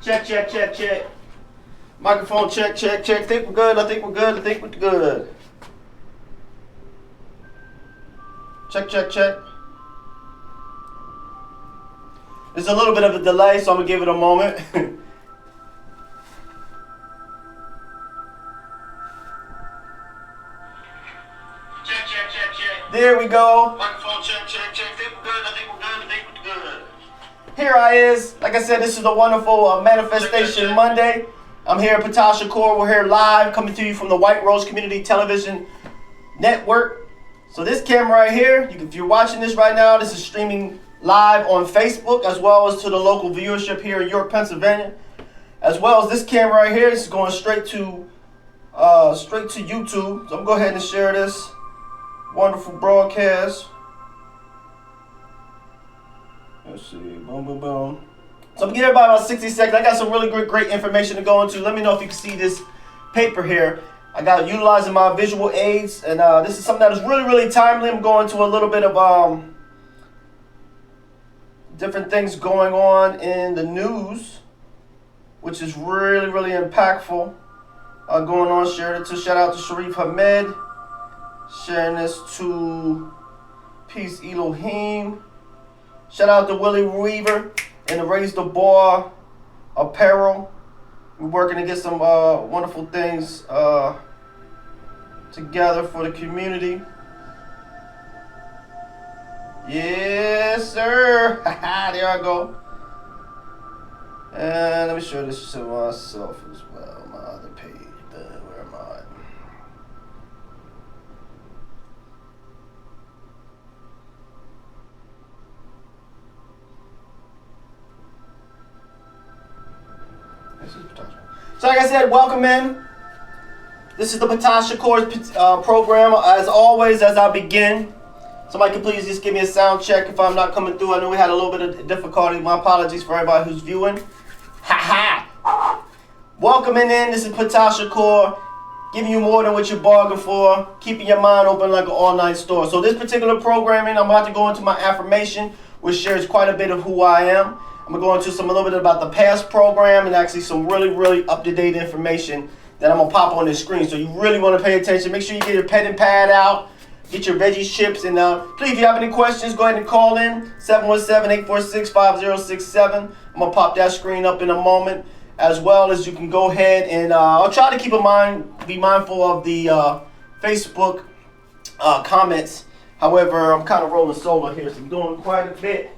Check, check, check, check. Microphone check, check, check. Think we're good. I think we're good. I think we're good. Check, check, check. There's a little bit of a delay, so I'm going to give it a moment. Check, check, check, check. There we go. Microphone check, check, check. Think we're good. I think we're good. I think we're good. Here I is. Like I said, this is a wonderful Manifestation Monday. I'm here at Ptah Shakur. We're here live, coming to you from the White Rose Community Television Network. So this camera right here, if you're watching this right now, this is streaming live on Facebook, as well as to the local viewership here in York, Pennsylvania. As well as this camera right here, this is going straight to YouTube. So I'm gonna go ahead and share this wonderful broadcast. Let's see, boom, boom, boom. So I'm gonna give everybody about 60 seconds. I got some really great information to go into. Let me know if you can see this paper here. I got utilizing my visual aids, and this is something that is really timely. I'm going to a little bit of different things going on in the news, which is really impactful. Going on, sharing it to shout out to Sharif Ahmed, sharing this to Peace Elohim. Shout out to Willie Weaver and the Raise the Bar Apparel. We're working to get some wonderful things together for the community. Yes, sir. There I go. And let me show this to myself as well. My other page. Where am I? So like I said, welcome in. This is the Ptah Shakur program. As always, as I begin, somebody can please just give me a sound check if I'm not coming through. I know we had a little bit of difficulty. My apologies for everybody who's viewing. Welcoming in. This is Ptah Shakur, giving you more than what you bargained for, keeping your mind open like an all-night store. So this particular programming, I'm about to go into my affirmation, which shares quite a bit of who I am. I'm going to go into a little bit about the past program and actually some really up-to-date information that I'm going to pop on the screen. So you really want to pay attention. Make sure you get your pen and pad out. Get your veggie chips. And please, if you have any questions, go ahead and call in. 717-846-5067. I'm going to pop that screen up in a moment. As well as you can go ahead and I'll try to keep be mindful of the Facebook comments. However, I'm kind of rolling solo here, so I'm doing quite a bit.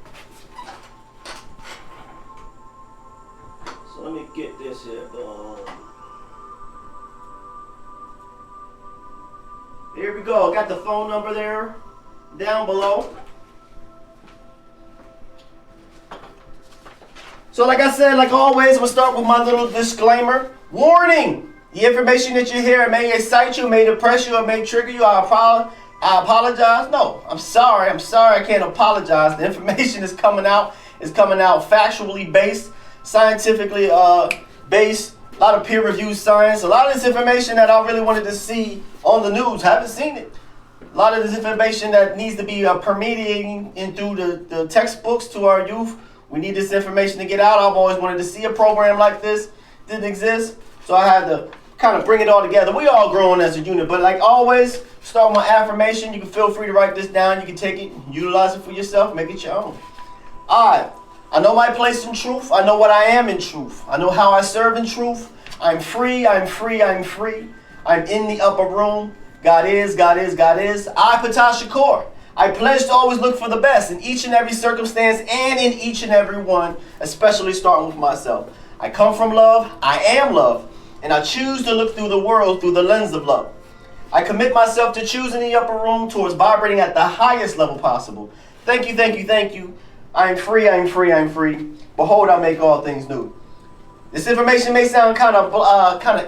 Let me get this here. Here we go. Got the phone number there down below. So like I said, like always, I'm going to start with my little disclaimer. Warning! The information that you hear may excite you, may depress you, or may trigger you. I apologize. No, I'm sorry. I can't apologize. The information is coming out factually based, scientifically based, a lot of peer-reviewed science, a lot of this information that I really wanted to see on the news. Haven't seen it. A lot of this information that needs to be permeating in through the textbooks to our youth. We need this information to get out. I've always wanted to see a program like this. Didn't exist, so I had to kind of bring it all together. We all growing as a unit, but like always, start with my affirmation. You can feel free to write this down. You can take it, utilize it for yourself, make it your own. All right. I know my place in truth. I know what I am in truth. I know how I serve in truth. I'm free. I'm free. I'm free. I'm in the upper room. God is. God is. God is. I, Ptah Shakur, I pledge to always look for the best in each and every circumstance and in each and every one, especially starting with myself. I come from love. I am love. And I choose to look through the world through the lens of love. I commit myself to choosing the upper room towards vibrating at the highest level possible. Thank you. Thank you. Thank you. I am free, I am free, I am free. Behold, I make all things new. This information may sound kind of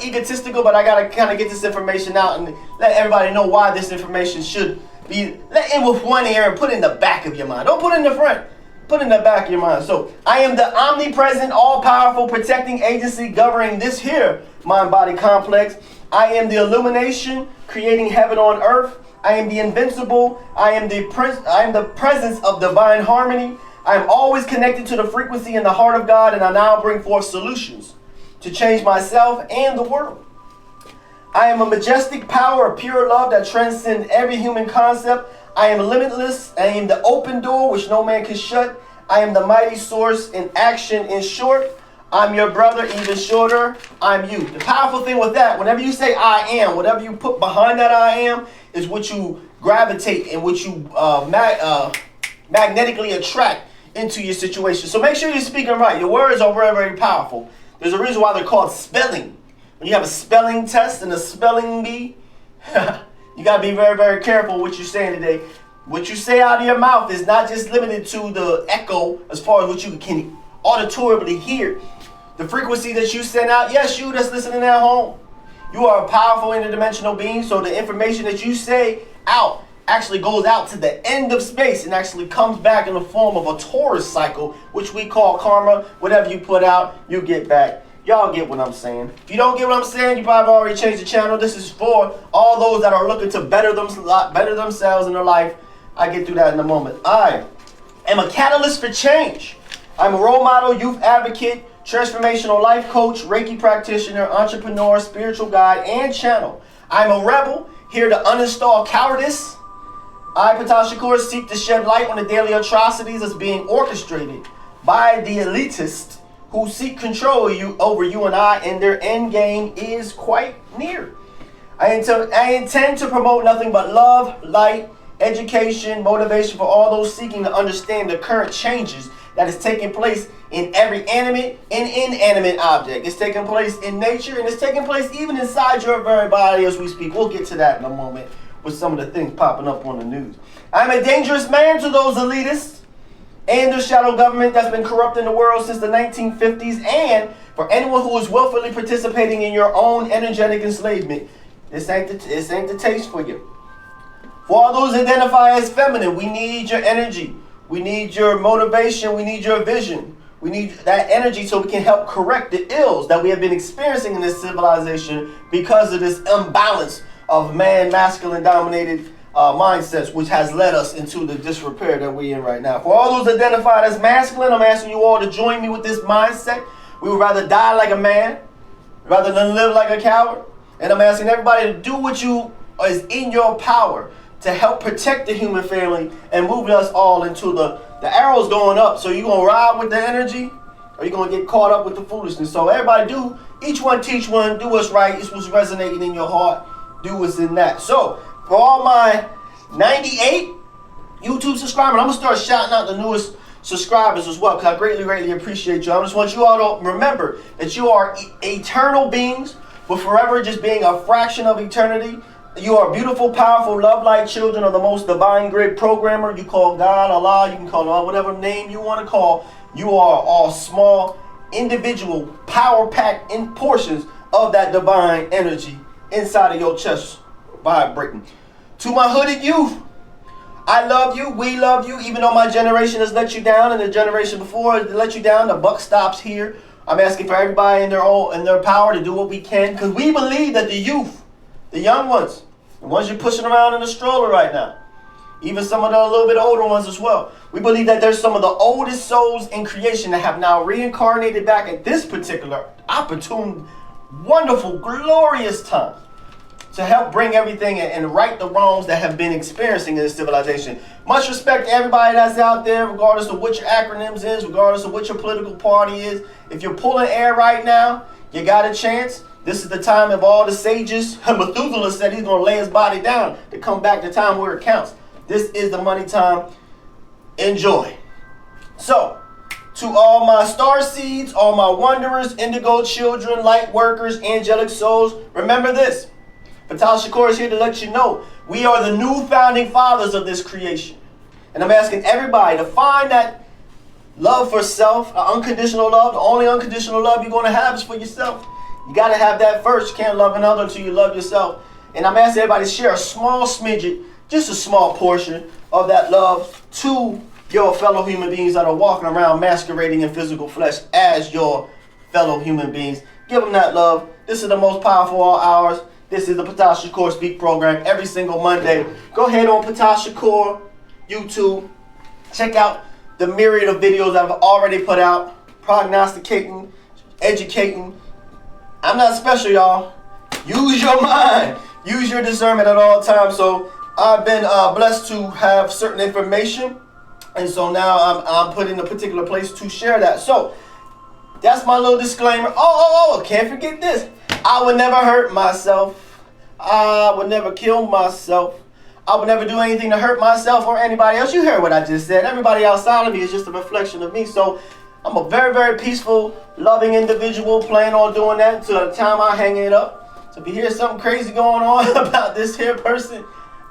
egotistical, but I gotta kind of get this information out and let everybody know why this information should be let in with one ear and put in the back of your mind. Don't put it in the front. Put it in the back of your mind. So I am the omnipresent, all-powerful, protecting agency governing this here mind-body complex. I am the illumination, creating heaven on earth. I am the invincible. I am the presence of divine harmony. I am always connected to the frequency in the heart of God, and I now bring forth solutions to change myself and the world. I am a majestic power of pure love that transcends every human concept. I am limitless. I am the open door which no man can shut. I am the mighty source in action. In short, I'm your brother, even shorter. I'm you. The powerful thing with that, whenever you say I am, whatever you put behind that I am is what you gravitate and what you magnetically attract into your situation. So make sure you're speaking right. Your words are very, very powerful. There's a reason why they're called spelling. When you have a spelling test and a spelling bee, you got to be very, very careful what you're saying today. What you say out of your mouth is not just limited to the echo as far as what you can auditorily hear. The frequency that you send out, yes, you that's listening at home. You are a powerful interdimensional being, so the information that you say out actually goes out to the end of space and actually comes back in the form of a torus cycle, which we call karma. Whatever you put out, you get back. Y'all get what I'm saying. If you don't get what I'm saying, you probably already changed the channel. This is for all those that are looking to better themselves in their life. I get through that in a moment. I am a catalyst for change. I'm a role model, youth advocate, transformational life coach, Reiki practitioner, entrepreneur, spiritual guide, and channel. I'm a rebel, here to uninstall cowardice. I, Ptah Shakur, seek to shed light on the daily atrocities that's being orchestrated by the elitists who seek control over you and I, and their end game is quite near. I intend to promote nothing but love, light, education, motivation for all those seeking to understand the current changes that is taking place in every animate and inanimate object. It's taking place in nature, and it's taking place even inside your very body as we speak. We'll get to that in a moment with some of the things popping up on the news. I'm a dangerous man to those elitists and the shadow government that's been corrupting the world since the 1950s, and for anyone who is willfully participating in your own energetic enslavement. This ain't the taste for you. For all those that identify as feminine, we need your energy. We need your motivation. We need your vision. We need that energy so we can help correct the ills that we have been experiencing in this civilization because of this imbalance of masculine dominated mindsets, which has led us into the disrepair that we're in right now. For all those identified as masculine, I'm asking you all to join me with this mindset. We would rather die like a man rather than live like a coward. And I'm asking everybody to do what is in your power to help protect the human family and move us all into the arrows going up. So you going to ride with the energy, or you going to get caught up with the foolishness? So everybody do, each one teach one, do what's right. It's what's resonating in your heart. Do what's in that. So for all my 98 YouTube subscribers, I'm going to start shouting out the newest subscribers as well, because I greatly, greatly appreciate you. I just want you all to remember that you are eternal beings, but forever just being a fraction of eternity. You are beautiful, powerful, love-like children of the most divine grid programmer. You call God, Allah, you can call Allah, whatever name you want to call. You are all small, individual, power-packed in portions of that divine energy inside of your chest vibrating. To my hooded youth, I love you, we love you, even though my generation has let you down and the generation before has let you down, the buck stops here. I'm asking for everybody in their power to do what we can, because we believe that the youth, the young ones, the ones you're pushing around in the stroller right now, even some of the little bit older ones as well, we believe that there's some of the oldest souls in creation that have now reincarnated back at this particular opportune, wonderful, glorious time to help bring everything and right the wrongs that have been experiencing in this civilization. Much respect to everybody that's out there, regardless of what your acronyms is, regardless of what your political party is. If you're pulling air right now, you got a chance. This is the time of all the sages. Methuselah said he's going to lay his body down to come back to time where it counts. This is the money time. Enjoy. So, to all my star seeds, all my wanderers, indigo children, light workers, angelic souls, remember this. Ptah Shakur is here to let you know we are the new founding fathers of this creation. And I'm asking everybody to find that love for self, unconditional love. The only unconditional love you're going to have is for yourself. You got to have that first. You can't love another until you love yourself. And I'm asking everybody to share a small smidget, just a small portion of that love to your fellow human beings that are walking around masquerading in physical flesh as your fellow human beings. Give them that love. This is the most powerful all hours. This is the Ptah Shakur Speak program every single Monday. Go ahead on Ptah Shakur YouTube. Check out the myriad of videos I've already put out, prognosticating, educating. I'm not special, y'all. Use your mind. Use your discernment at all times. So I've been blessed to have certain information. And so now I'm put in a particular place to share that. So that's my little disclaimer. Can't forget this. I would never hurt myself. I would never kill myself. I would never do anything to hurt myself or anybody else. You heard what I just said. Everybody outside of me is just a reflection of me. So I'm a very, very peaceful, loving individual. Plan on doing that until the time I hang it up. So if you hear something crazy going on about this here person,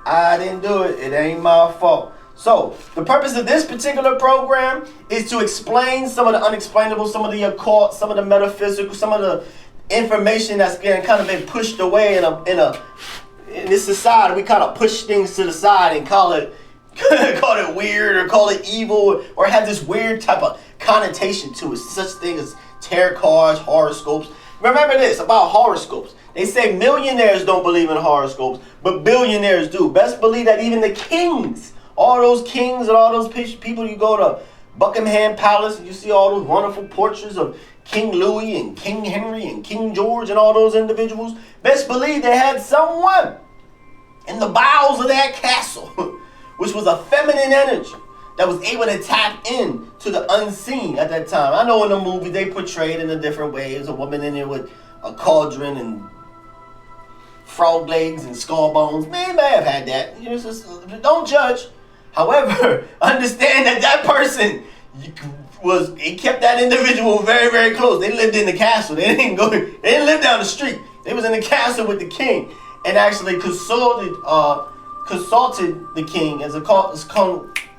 I didn't do it. It ain't my fault. So the purpose of this particular program is to explain some of the unexplainable, some of the occult, some of the metaphysical, some of the information that's getting kind of been pushed away in this society. We kind of push things to the side and call it weird or call it evil or have this weird type of connotation to it. Such thing as tarot cards, horoscopes. Remember this about horoscopes. They say millionaires don't believe in horoscopes, but billionaires do. Best believe that even the kings, all those kings and all those people, you go to Buckingham Palace and you see all those wonderful portraits of King Louis and King Henry and King George and all those individuals. Best believe they had someone in the bowels of that castle, which was a feminine energy that was able to tap in to the unseen at that time. I know in the movie they portrayed in a different way. There's a woman in there with a cauldron and frog legs and skull bones. Man, may have had that. You know, don't judge. However, understand that person he kept that individual very, very close. They lived in the castle. They didn't live down the street. They was in the castle with the king and actually consulted the king as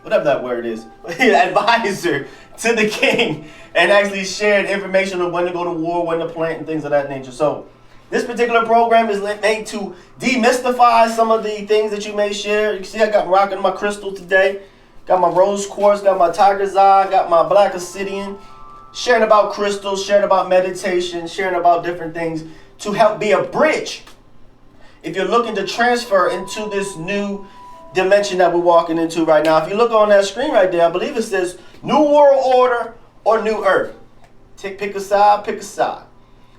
whatever that word is, advisor to the king, and actually shared information on when to go to war, when to plant, and things of that nature. So this particular program is made to demystify some of the things that you may share. You can see I got rocking my crystal today. Got my rose quartz, got my tiger's eye, got my black obsidian. Sharing about crystals, sharing about meditation, sharing about different things to help be a bridge if you're looking to transfer into this new dimension that we're walking into right now. If you look on that screen right there, I believe it says New World Order or New Earth. Pick a side, pick a side.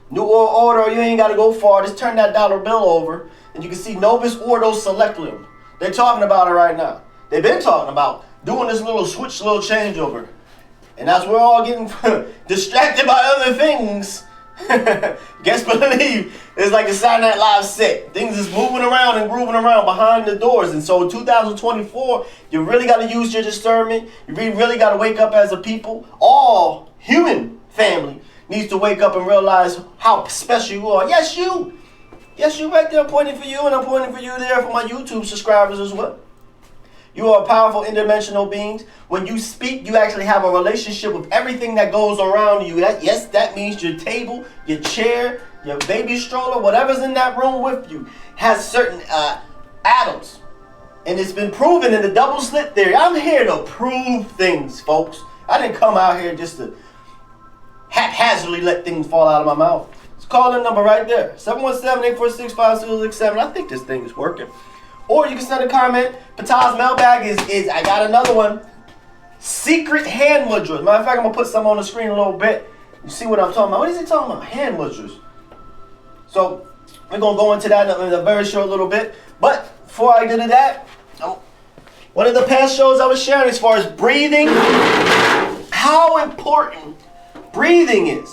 New World Order, you ain't got to go far. Just turn that dollar bill over and you can see Novus Ordo Selectum. They're talking about it right now. They've been talking about doing this little switch, little changeover. And as we're all getting distracted by other things, guess believe it's like a Saturday Night Live set. Things is moving around and grooving around behind the doors. And so in 2024, you really got to use your discernment. You really got to wake up as a people. All human family needs to wake up and realize how special you are. Yes, you. Yes, you right there. I'm pointing for you, and I'm pointing for you there for my YouTube subscribers as well. You are powerful interdimensional beings. When you speak, you actually have a relationship with everything that goes around you. That means your table, your chair, your baby stroller, whatever's in that room with you has certain atoms. And it's been proven in the double slit theory. I'm here to prove things, folks. I didn't come out here just to haphazardly let things fall out of my mouth. It's call in number right there. 717-846-5067. I think this thing is working. Or you can send a comment. Ptah's mailbag is I got another one. Secret hand mudras. Matter of fact, I'm going to put some on the screen a little bit. You see what I'm talking about. What is he talking about? Hand mudras. So we're going to go into that in a very short little bit. But before I get to that, one of the past shows I was sharing as far as breathing, how important breathing is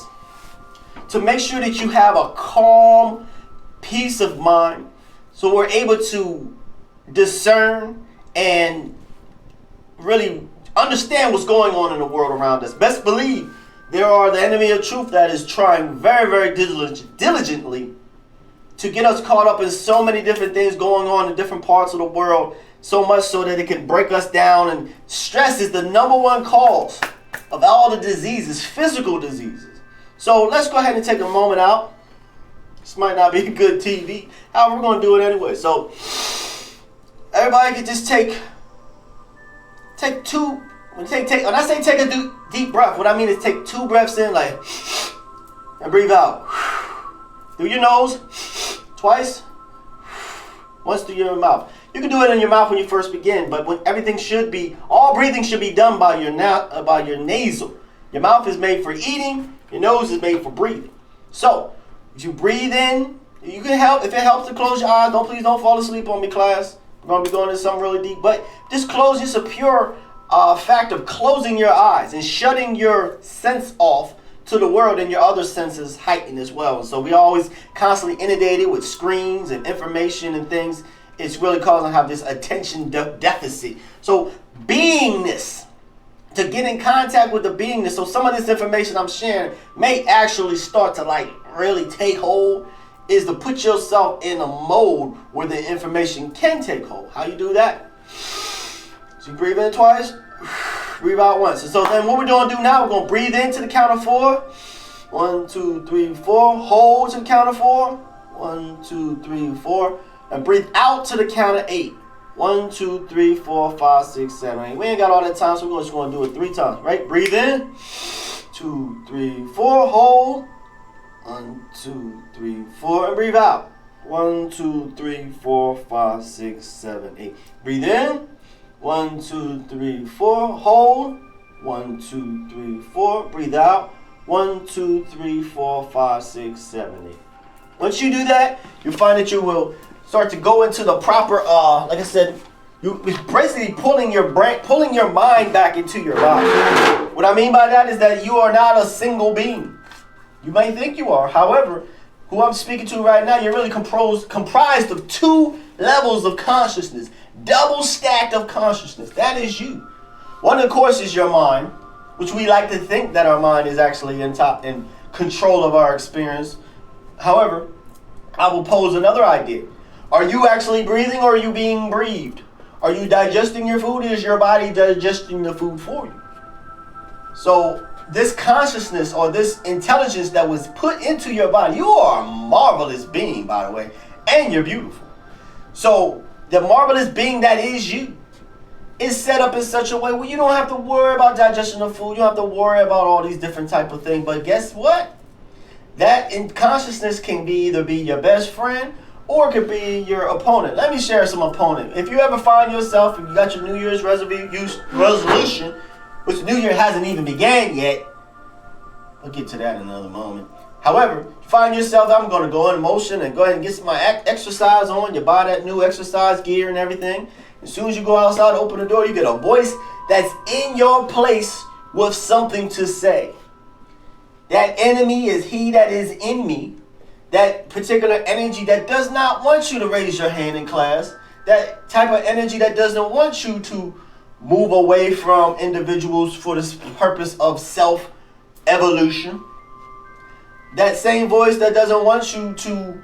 to make sure that you have a calm peace of mind so we're able to discern and really understand what's going on in the world around us. Best believe there are the enemy of truth that is trying very, very diligently to get us caught up in so many different things going on in different parts of the world, so much so that it can break us down. And stress is the number one cause of all the diseases, physical diseases. So let's go ahead and take a moment out. This might not be good TV. However, we're going to do it anyway. So everybody can just take two. When I say take a deep breath, what I mean is take 2 breaths in, like, and breathe out. Through your nose, twice, once through your mouth. You can do it in your mouth when you first begin, but when all breathing should be done by your nasal. Your mouth is made for eating. Your nose is made for breathing. So, you breathe in. You can help, if it helps to close your eyes. Please don't fall asleep on me, class. We're going to be going into something really deep. But just close, just a pure fact of closing your eyes and shutting your sense off to the world, and your other senses heighten as well. And so we always constantly inundated with screens and information and things. It's really causing to have this attention deficit. So beingness, to get in contact with the beingness. So some of this information I'm sharing may actually start to like really take hold, is to put yourself in a mode where the information can take hold. How you do that? So you breathe in twice, breathe out once. And so then what we're going to do now, we're going to breathe in to the count of 4. 1, 2, 3, 4. Hold to the count of 4. 1, 2, 3, 4. And breathe out to the count of 8. 1, 2, 3, 4, 5, 6, 7, 8. We ain't got all that time, so we're just going to do it 3 times, right? Breathe in. 2, 3, 4. Hold. 1, 2, 3, 4. And breathe out. 1, 2, 3, 4, 5, 6, 7, 8. Breathe in. 1, 2, 3, 4. Hold. 1, 2, 3, 4. Breathe out. 1, 2, 3, 4, 5, 6, 7, 8. Once you do that, you'll find that you will start to go into the proper, like I said, it's basically pulling your mind back into your body. What I mean by that is that you are not a single being. You may think you are. However, who I'm speaking to right now, you're really comprised of 2 levels of consciousness, double stacked of consciousness. That is you. One, of course, is your mind, which we like to think that our mind is actually in control of our experience. However, I will pose another idea. Are you actually breathing, or are you being breathed? Are you digesting your food? Is your body digesting the food for you? So this consciousness, or this intelligence that was put into your body, you are a marvelous being, by the way, and you're beautiful. So the marvelous being that is you is set up in such a way where you don't have to worry about digestion of food. You don't have to worry about all these different type of things. But guess what? That in consciousness can either be your best friend, or it could be your opponent. Let me share some opponent. If you ever find yourself, if you got your New Year's resolution, which the New Year hasn't even began yet, I'll get to that in another moment. However, you find yourself, I'm going to go in motion and go ahead and get my exercise on. You buy that new exercise gear and everything. As soon as you go outside, open the door, you get a voice that's in your place with something to say. That enemy is he that is in me. That particular energy that does not want you to raise your hand in class. That type of energy that doesn't want you to move away from individuals for the purpose of self-evolution. That same voice that doesn't want you to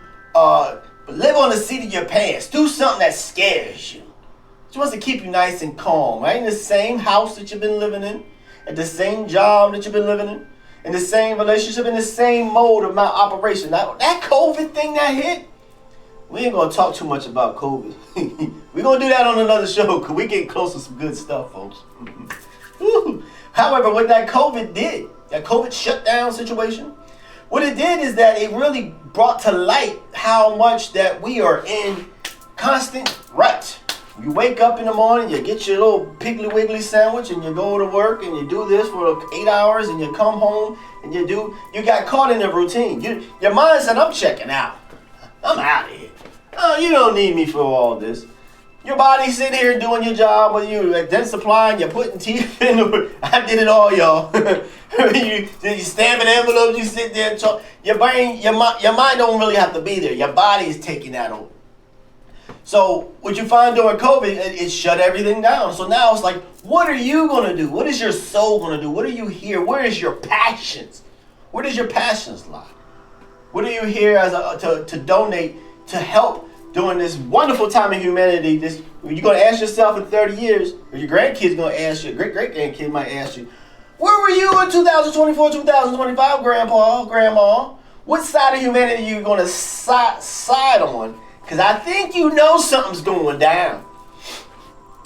live on the seat of your pants. Do something that scares you. She wants to keep you nice and calm, right? In the same house that you've been living in. At the same job that you've been living in the same relationship, in the same mode of operation. Now, that COVID thing that hit, we ain't going to talk too much about COVID. We're going to do that on another show, because we get close to some good stuff, folks. However, what that COVID did, that COVID shutdown situation, what it did is that it really brought to light how much that we are in constant rut. You wake up in the morning, you get your little Piggly Wiggly sandwich, and you go to work, and you do this for 8 hours, and you come home, and you got caught in a routine. Your mind said, I'm checking out. I'm out of here. Oh, you don't need me for all this. Your body sitting here doing your job with you, then supplying, you're putting teeth in the, I did it all, y'all. you stamping envelopes, you sit there and talk. Your mind don't really have to be there. Your body is taking that over. So what you find during COVID, it shut everything down. So now it's like, what are you going to do? What is your soul going to do? What are you here? Where is your passions? Where does your passions lie? What are you here to donate, to help during this wonderful time in humanity? You're going to ask yourself in 30 years, or your grandkids going to ask you, great-great-grandkid might ask you, where were you in 2024, 2025, grandpa, grandma? What side of humanity are you going to side on? Because I think you know something's going down.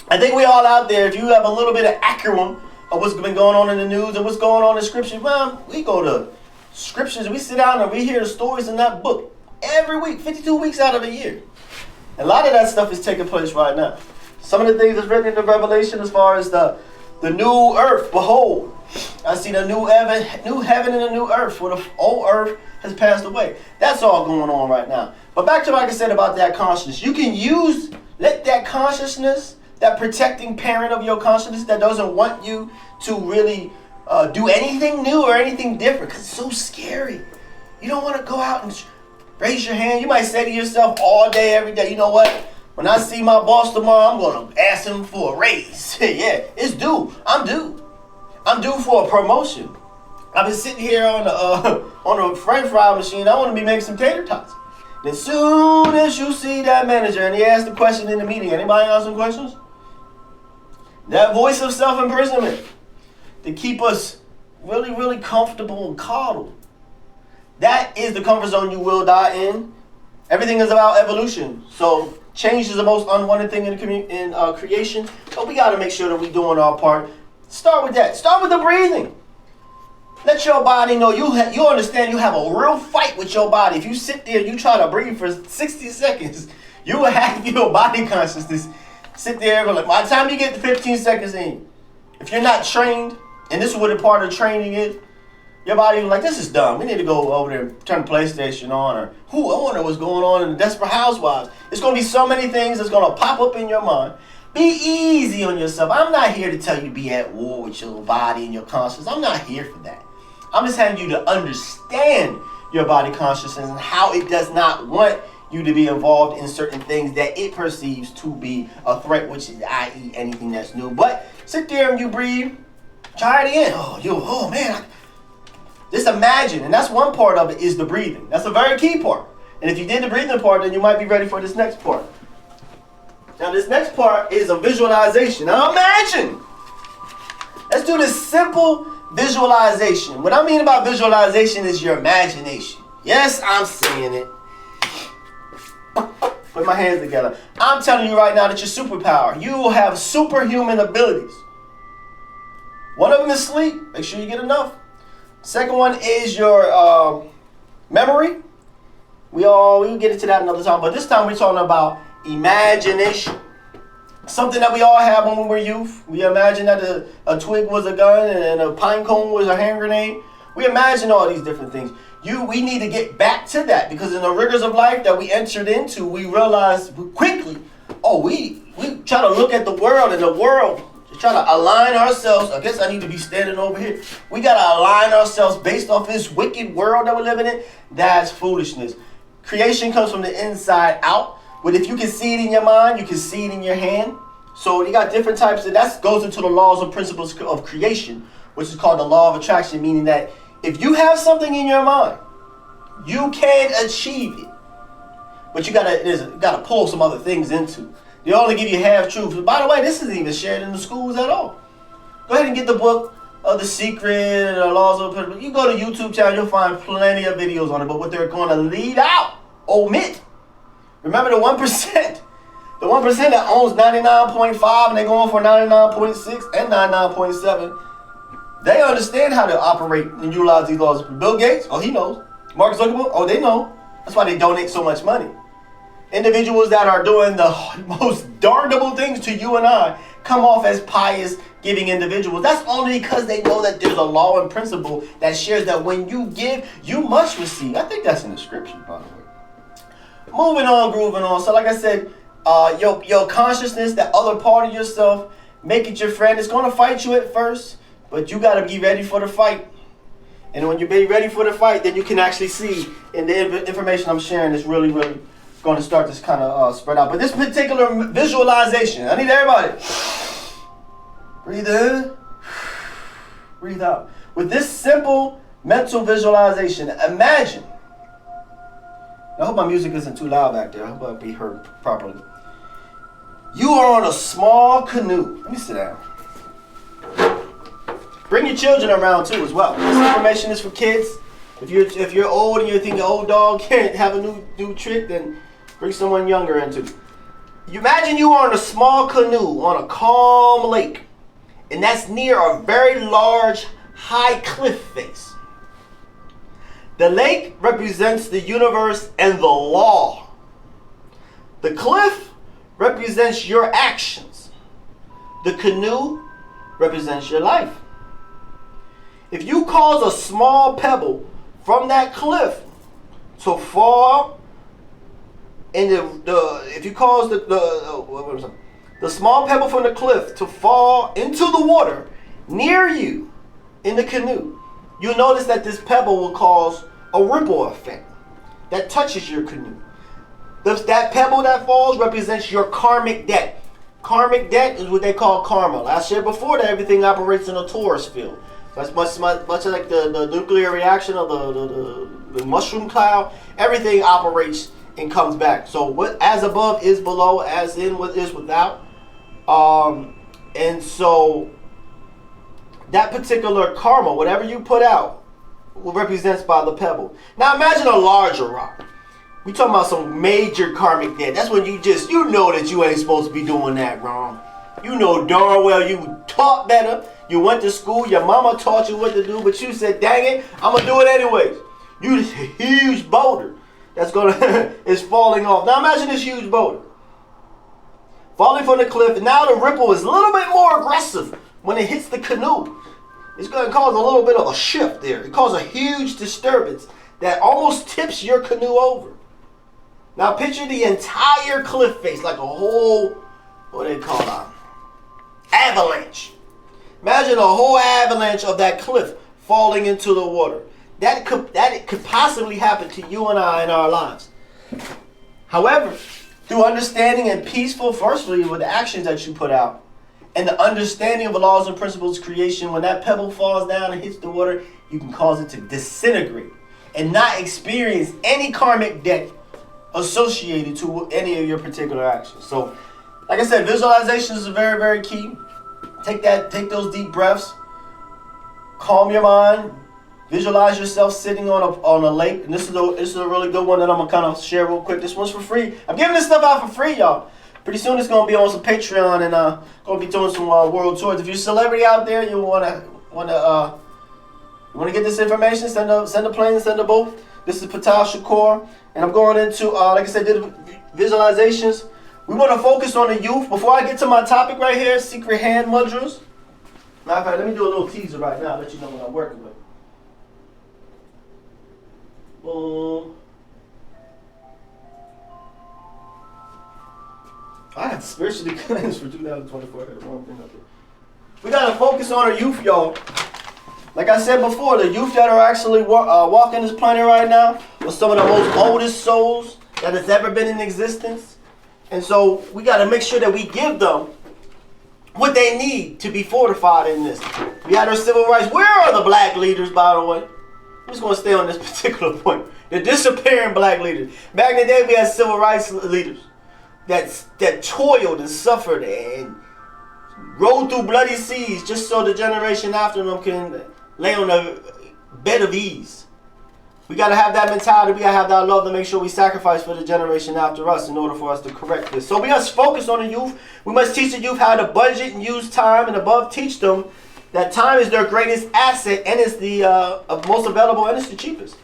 I think we all out there, if you have a little bit of acumen of what's been going on in the news and what's going on in scripture, well, we go to scriptures, we sit down and we hear the stories in that book every week, 52 weeks out of a year. A lot of that stuff is taking place right now. Some of the things that's written in the Revelation as far as the new earth, behold, I see the new heaven and a new earth, for the old earth has passed away. That's all going on right now. But back to what I said about that consciousness. You can let that consciousness, that protecting parent of your consciousness that doesn't want you to really do anything new or anything different, because it's so scary. You don't want to go out and raise your hand. You might say to yourself all day, every day, you know what? When I see my boss tomorrow, I'm going to ask him for a raise. Yeah, it's due. I'm due. I'm due for a promotion. I've been sitting here on a French fry machine. I want to be making some tater tots. And as soon as you see that manager and he asks the question in the meeting, anybody got some questions? That voice of self-imprisonment to keep us really, really comfortable and coddled. That is the comfort zone you will die in. Everything is about evolution. So change is the most unwanted thing in creation. But we got to make sure that we're doing our part. Start with that. Start with the breathing. Let your body know you understand you have a real fight with your body. If you sit there and you try to breathe for 60 seconds, you will have your body consciousness sit there. Like, by the time you get to 15 seconds in, if you're not trained, and this is what a part of training is, your body is like, this is dumb. We need to go over there and turn the PlayStation on. Or, I wonder what's going on in the Desperate Housewives. It's going to be so many things that's going to pop up in your mind. Be easy on yourself. I'm not here to tell you be at war with your body and your consciousness. I'm not here for that. I'm just having you to understand your body consciousness and how it does not want you to be involved in certain things that it perceives to be a threat, which is, i.e., anything that's new. But sit there and you breathe. Try it again. Oh man. Just imagine, and that's one part of it, is the breathing. That's a very key part. And if you did the breathing part, then you might be ready for this next part. Now, this next part is a visualization. Now, imagine. Let's do this simple visualization. What I mean about visualization is your imagination. Yes, I'm saying it. Put my hands together. I'm telling you right now that your superpower. You will have superhuman abilities. One of them is sleep. Make sure you get enough. Second one is your memory. We'll get into that another time. But this time we're talking about imagination. Something that we all have when we were youth. We imagine that a twig was a gun and a pine cone was a hand grenade. We imagine all these different things. We need to get back to that, because in the rigors of life that we entered into, we realized quickly, we try to look at the world, and the world, try to align ourselves. I guess I need to be standing over here. We got to align ourselves based off this wicked world that we're living in. That's foolishness. Creation comes from the inside out. But if you can see it in your mind, you can see it in your hand. So you got different types. That goes into the laws and principles of creation, which is called the law of attraction, meaning that if you have something in your mind, you can achieve it. But you gotta pull some other things into. They only give you half truth. By the way, this isn't even shared in the schools at all. Go ahead and get the book of The Secret and the Laws of Principles. You go to YouTube channel, you'll find plenty of videos on it. But what they're going to leave out, omit. Remember the 1%. The 1% that owns 99.5 and they're going for 99.6 and 99.7. They understand how to operate and utilize these laws. Bill Gates, he knows. Mark Zuckerberg, they know. That's why they donate so much money. Individuals that are doing the most darnable things to you and I come off as pious, giving individuals. That's only because they know that there's a law and principle that shares that when you give, you must receive. I think that's in the scripture, by the way. Moving on, grooving on. So like I said, your consciousness, that other part of yourself, make it your friend. It's going to fight you at first, but you got to be ready for the fight. And when you're ready for the fight, then you can actually see, and the information I'm sharing is really, really going to start to kind of spread out. But this particular visualization, I need everybody. Breathe in, breathe out. With this simple mental visualization, imagine. I hope my music isn't too loud back there. I hope I'll be heard properly. You are on a small canoe. Let me sit down. Bring your children around too as well. This information is for kids. If you're old and you think your old dog can't have a new trick, then bring someone younger into it. You imagine you are on a small canoe on a calm lake, and that's near a very large high cliff face. The lake represents the universe and the law. The cliff represents your actions. The canoe represents your life. If you cause a small pebble from that cliff to fall in if you cause the small pebble from the cliff to fall into the water near you in the canoe, you'll notice that this pebble will cause a ripple effect that touches your canoe. That pebble that falls represents your karmic debt. Karmic debt is what they call karma. I shared before that everything operates in a torus field. That's much like the nuclear reaction of the mushroom cloud. Everything operates and comes back. So what as above is below, as in what is without. And so that particular karma, whatever you put out, represents by the pebble. Now imagine a larger rock. We talking about some major karmic debt. That's when you know that you ain't supposed to be doing that wrong. You know darn well you taught better. You went to school, your mama taught you what to do, but you said, dang it, I'm going to do it anyways. You this huge boulder that's is falling off. Now imagine this huge boulder falling from the cliff, and now the ripple is a little bit more aggressive when it hits the canoe. It's going to cause a little bit of a shift there. It causes a huge disturbance that almost tips your canoe over. Now picture the entire cliff face like a whole, what do they call it? Avalanche. Imagine a whole avalanche of that cliff falling into the water. That could possibly happen to you and I in our lives. However, through understanding and peaceful, firstly, with the actions that you put out, and the understanding of the laws and principles of creation, when that pebble falls down and hits the water, you can cause it to disintegrate and not experience any karmic debt associated to any of your particular actions. So, like I said, visualization is very, very key. Take those deep breaths. Calm your mind. Visualize yourself sitting on a lake. And this is a really good one that I'm gonna kind of share real quick. This one's for free. I'm giving this stuff out for free, y'all. Pretty soon it's gonna be on some Patreon and gonna be doing some world tours. If you're a celebrity out there, you wanna get this information, send a plane, send a boat. This is Ptah Shakur, and I'm going into like I said, did visualizations. We want to focus on the youth. Before I get to my topic right here, secret hand mudras. Matter of fact, let me do a little teaser right now, let you know what I'm working with. Boom. I have spiritually cleansed for 2024. I got the wrong thing up here. We got to focus on our youth, y'all. Like I said before, the youth that are actually walking this planet right now are some of the most oldest souls that has ever been in existence. And so we got to make sure that we give them what they need to be fortified in this. We had our civil rights. Where are the black leaders, by the way? I'm just going to stay on this particular point. The disappearing black leaders. Back in the day, we had civil rights leaders that toiled and suffered and rode through bloody seas just so the generation after them can lay on a bed of ease. We got to have that mentality. We got to have that love to make sure we sacrifice for the generation after us in order for us to correct this. So we must focus on the youth. We must teach the youth how to budget and use time, and above teach them that time is their greatest asset and it's the most available and it's the cheapest.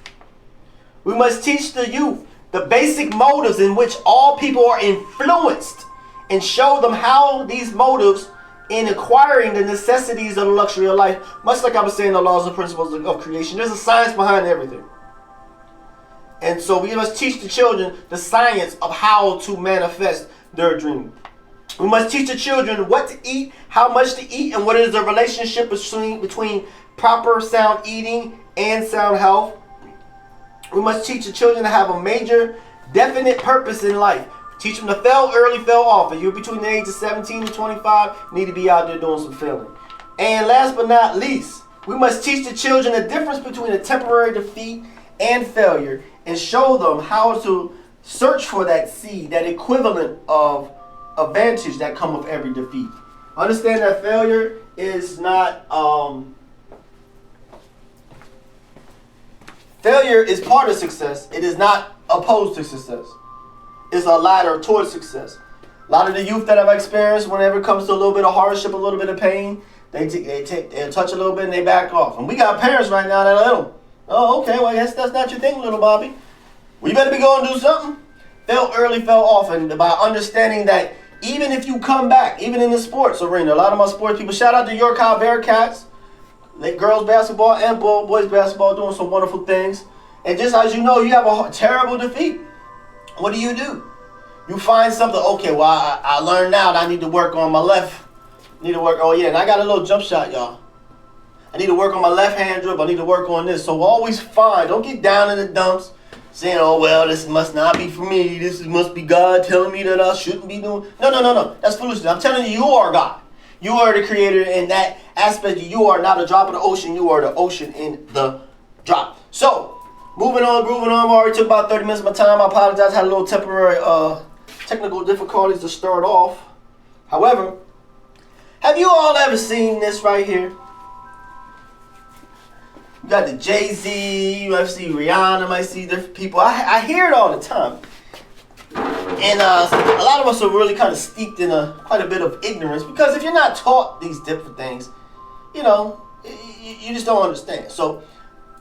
We must teach the youth the basic motives in which all people are influenced and show them how these motives in acquiring the necessities of the luxury of life, much like I was saying, the laws and principles of creation. There's a science behind everything. And so we must teach the children the science of how to manifest their dream. We must teach the children what to eat, how much to eat, and what is the relationship between proper sound eating and sound health. We must teach the children to have a major, definite purpose in life. Teach them to fail early, fail often. You're between the age of 17 and 25, you need to be out there doing some failing. And last but not least, we must teach the children the difference between a temporary defeat and failure, and show them how to search for that seed, that equivalent of advantage that come with every defeat. Understand that failure is not failure is part of success. It is not opposed to success. It's a ladder towards success. A lot of the youth that I've experienced, whenever it comes to a little bit of hardship, a little bit of pain, they touch a little bit and they back off. And we got parents right now that are little. Oh, okay, well, I guess that's not your thing, little Bobby. Well, you better be going to do something. felt early, felt often, by understanding that even if you come back, even in the sports arena, a lot of my sports people, shout out to York High Bearcats, like girls basketball and boys basketball doing some wonderful things. And just as you know, you have a terrible defeat. What do? You find something, okay, well, I learned now that I need to work on my left. Oh yeah, and I got a little jump shot, y'all. I need to work on my left hand dribble. I need to work on this. So always find, don't get down in the dumps saying, oh, well, this must not be for me. This must be God telling me that I shouldn't be doing. No. That's foolishness. I'm telling you, you are God. You are the creator in that aspect. You are not a drop in the ocean. You are the ocean in the drop. So, moving on, grooving on. I already took about 30 minutes of my time. I apologize. I had a little temporary technical difficulties to start off. However, have you all ever seen this right here? You got the Jay-Z, you might see Rihanna, might see different people. I hear it all the time. And a lot of us are really kind of steeped in quite a bit of ignorance, because if you're not taught these different things, you know, you just don't understand. So,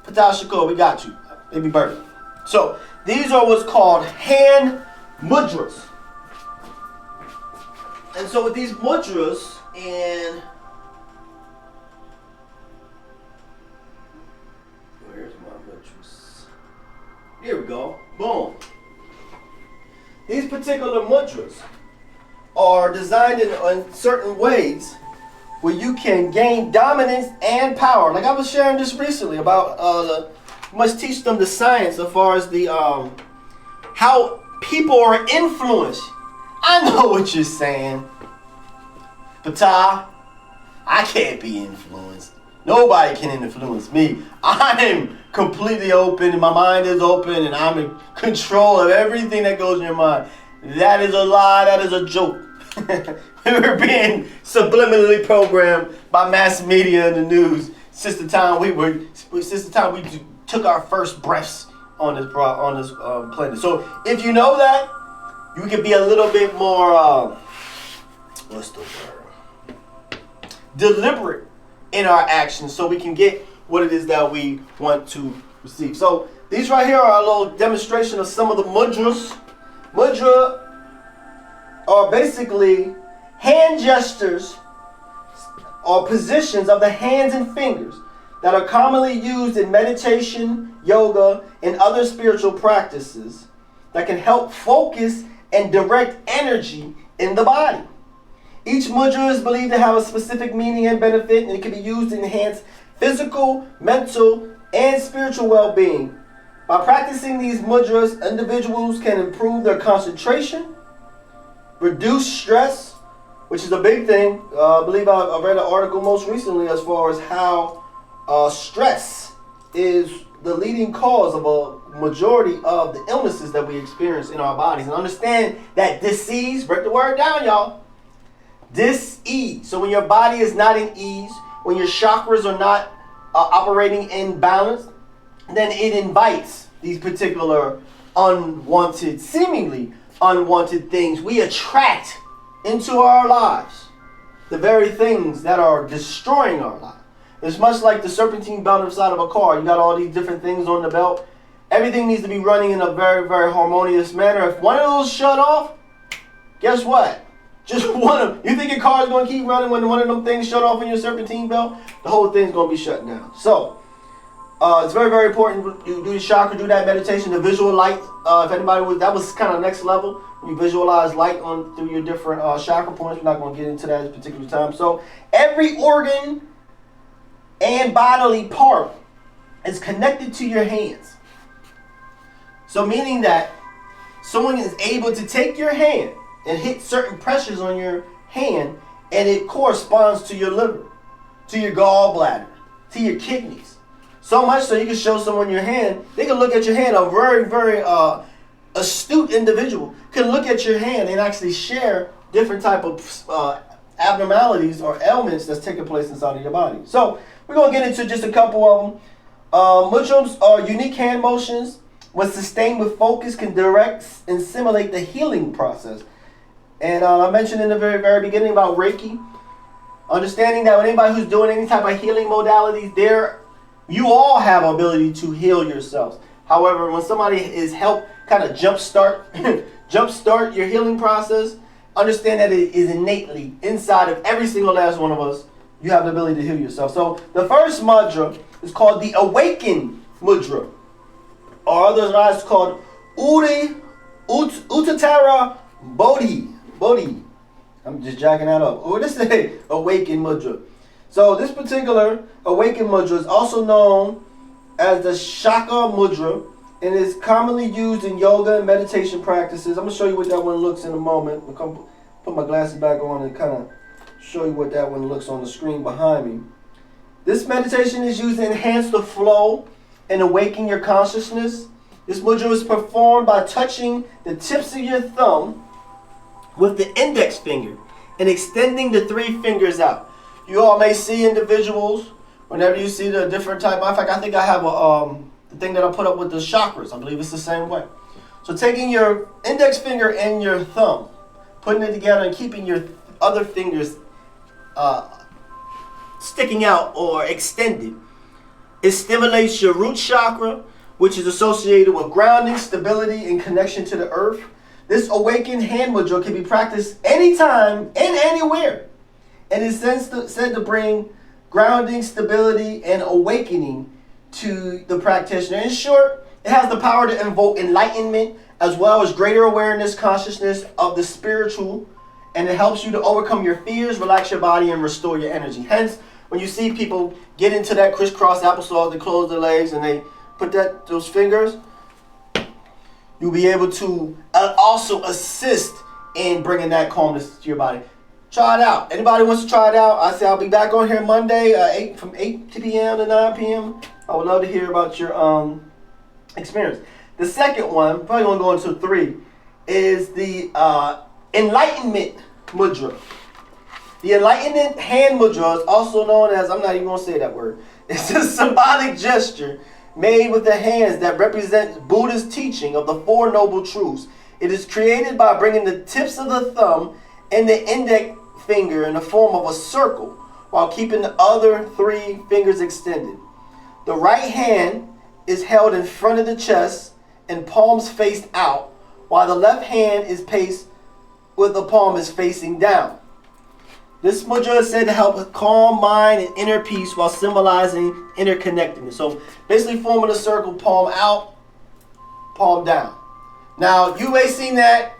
Ptah Shakur, we got you. Baby bird. So, these are what's called hand mudras. And so with these mudras, and where's my mudras? Here we go. Boom. These particular mudras are designed in certain ways where you can gain dominance and power. Like I was sharing this recently about you must teach them the science as far as the how people are influenced. I know what you're saying. Ptah, I can't be influenced. Nobody can influence me. I'm completely open, and my mind is open, and I'm in control of everything that goes in your mind. That is a lie. That is a joke. We're being subliminally programmed by mass media and the news since the time we took our first breaths on this planet. So if you know that, you can be a little bit more what's the word? Deliberate in our actions, so we can get what it is that we want to receive. So these right here are a little demonstration of some of the mudras. Mudra are basically hand gestures or positions of the hands and fingers that are commonly used in meditation, yoga, and other spiritual practices that can help focus and direct energy in the body. Each mudra is believed to have a specific meaning and benefit, and it can be used to enhance physical, mental, and spiritual well-being. By practicing these mudras, individuals can improve their concentration, reduce stress, which is a big thing. I believe I read an article most recently as far as how stress is the leading cause of a majority of the illnesses that we experience in our bodies. And understand that disease, break the word down, y'all. Dis-ease. So when your body is not in ease, when your chakras are not operating in balance, then it invites these particular unwanted, seemingly unwanted things. We attract into our lives the very things that are destroying our lives. It's much like the serpentine belt inside of a car. You got all these different things on the belt. Everything needs to be running in a very, very harmonious manner. If one of those shut off, guess what? Just one of them. You think your car is going to keep running when one of them things shut off in your serpentine belt? The whole thing's going to be shut down. So, it's very, very important you do the chakra, do that meditation, the visual light. If anybody that was kind of next level. You visualize light on through your different chakra points. We're not going to get into that at a particular time. So, every organ and bodily part is connected to your hands. So, meaning that someone is able to take your hand and hit certain pressures on your hand, and it corresponds to your liver, to your gallbladder, to your kidneys. So much so you can show someone your hand. They can look at your hand. A very, very astute individual can look at your hand and actually share different type of abnormalities or ailments that's taking place inside of your body. So we're going to get into just a couple of them. Mudras are unique hand motions when sustained with focus can direct and simulate the healing process. And I mentioned in the very, very beginning about Reiki. Understanding that when anybody who's doing any type of healing modalities, you all have ability to heal yourselves. However, when somebody is helped kind of jumpstart jumpstart your healing process, understand that it is innately inside of every single last one of us. You have the ability to heal yourself. So the first mudra is called the Awaken Mudra, or otherwise called Uttatara Bodhi. I'm just jacking that up. Or this is Awaken Mudra. So this particular Awaken Mudra is also known as the Shakur Mudra, and is commonly used in yoga and meditation practices. I'm going to show you what that one looks in a moment. I'll come put my glasses back on and kind of show you what that one looks on the screen behind me. This meditation is used to enhance the flow and awaken your consciousness. This mudra is performed by touching the tips of your thumb with the index finger and extending the 3 fingers out. You all may see individuals whenever you see the different type. In fact, I think I have the thing that I put up with the chakras. I believe it's the same way. So taking your index finger and your thumb, putting it together and keeping your other fingers sticking out or extended. It stimulates your root chakra, which is associated with grounding, stability, and connection to the earth. This awakened hand mudra can be practiced anytime and anywhere, and is said to bring grounding, stability, and awakening to the practitioner. In short, it has the power to invoke enlightenment as well as greater awareness, consciousness of the spiritual, and it helps you to overcome your fears, relax your body, and restore your energy. Hence, when you see people get into that crisscross applesauce, they close their legs and they put those fingers, you'll be able to also assist in bringing that calmness to your body. Try it out. Anybody wants to try it out, I say I'll be back on here Monday from 8 p.m. to 9 p.m. I would love to hear about your experience. The second one, probably going to go into 3, is the Enlightenment Mudra. The Enlightenment Hand Mudra is also known as, I'm not even going to say that word, it's a symbolic gesture made with the hands that represents Buddha's teaching of the 4 Noble Truths. It is created by bringing the tips of the thumb and the index finger in the form of a circle while keeping the other 3 fingers extended. The right hand is held in front of the chest and palms faced out, while the left hand is placed with the palm is facing down. This mudra is said to help with calm mind and inner peace while symbolizing interconnectedness. So basically forming a circle, palm out, palm down. Now you may have seen that,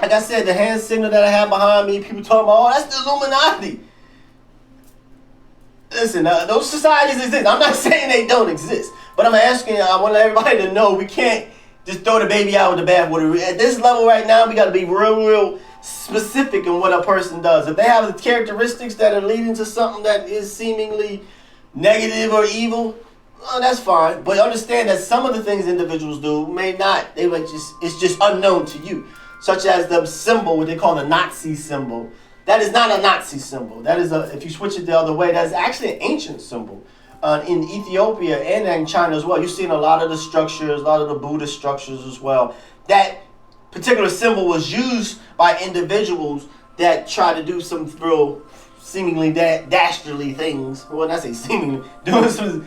like I said, the hand signal that I have behind me, people talking about, oh, that's the Illuminati. Listen, those societies exist. I'm not saying they don't exist, but I'm asking, I want everybody to know we can't just throw the baby out with the bathwater. At this level right now, we got to be real specific in what a person does. If they have the characteristics that are leading to something that is seemingly negative or evil, well, that's fine. But understand that some of the things individuals do may not. It's just unknown to you. Such as the symbol, what they call the Nazi symbol. That is not a Nazi symbol. That is if you switch it the other way, that is actually an ancient symbol. In Ethiopia and in China as well, you've seen a lot of the structures, a lot of the Buddhist structures as well. That particular symbol was used by individuals that try to do some real seemingly dastardly things. Well, not say seemingly, doing some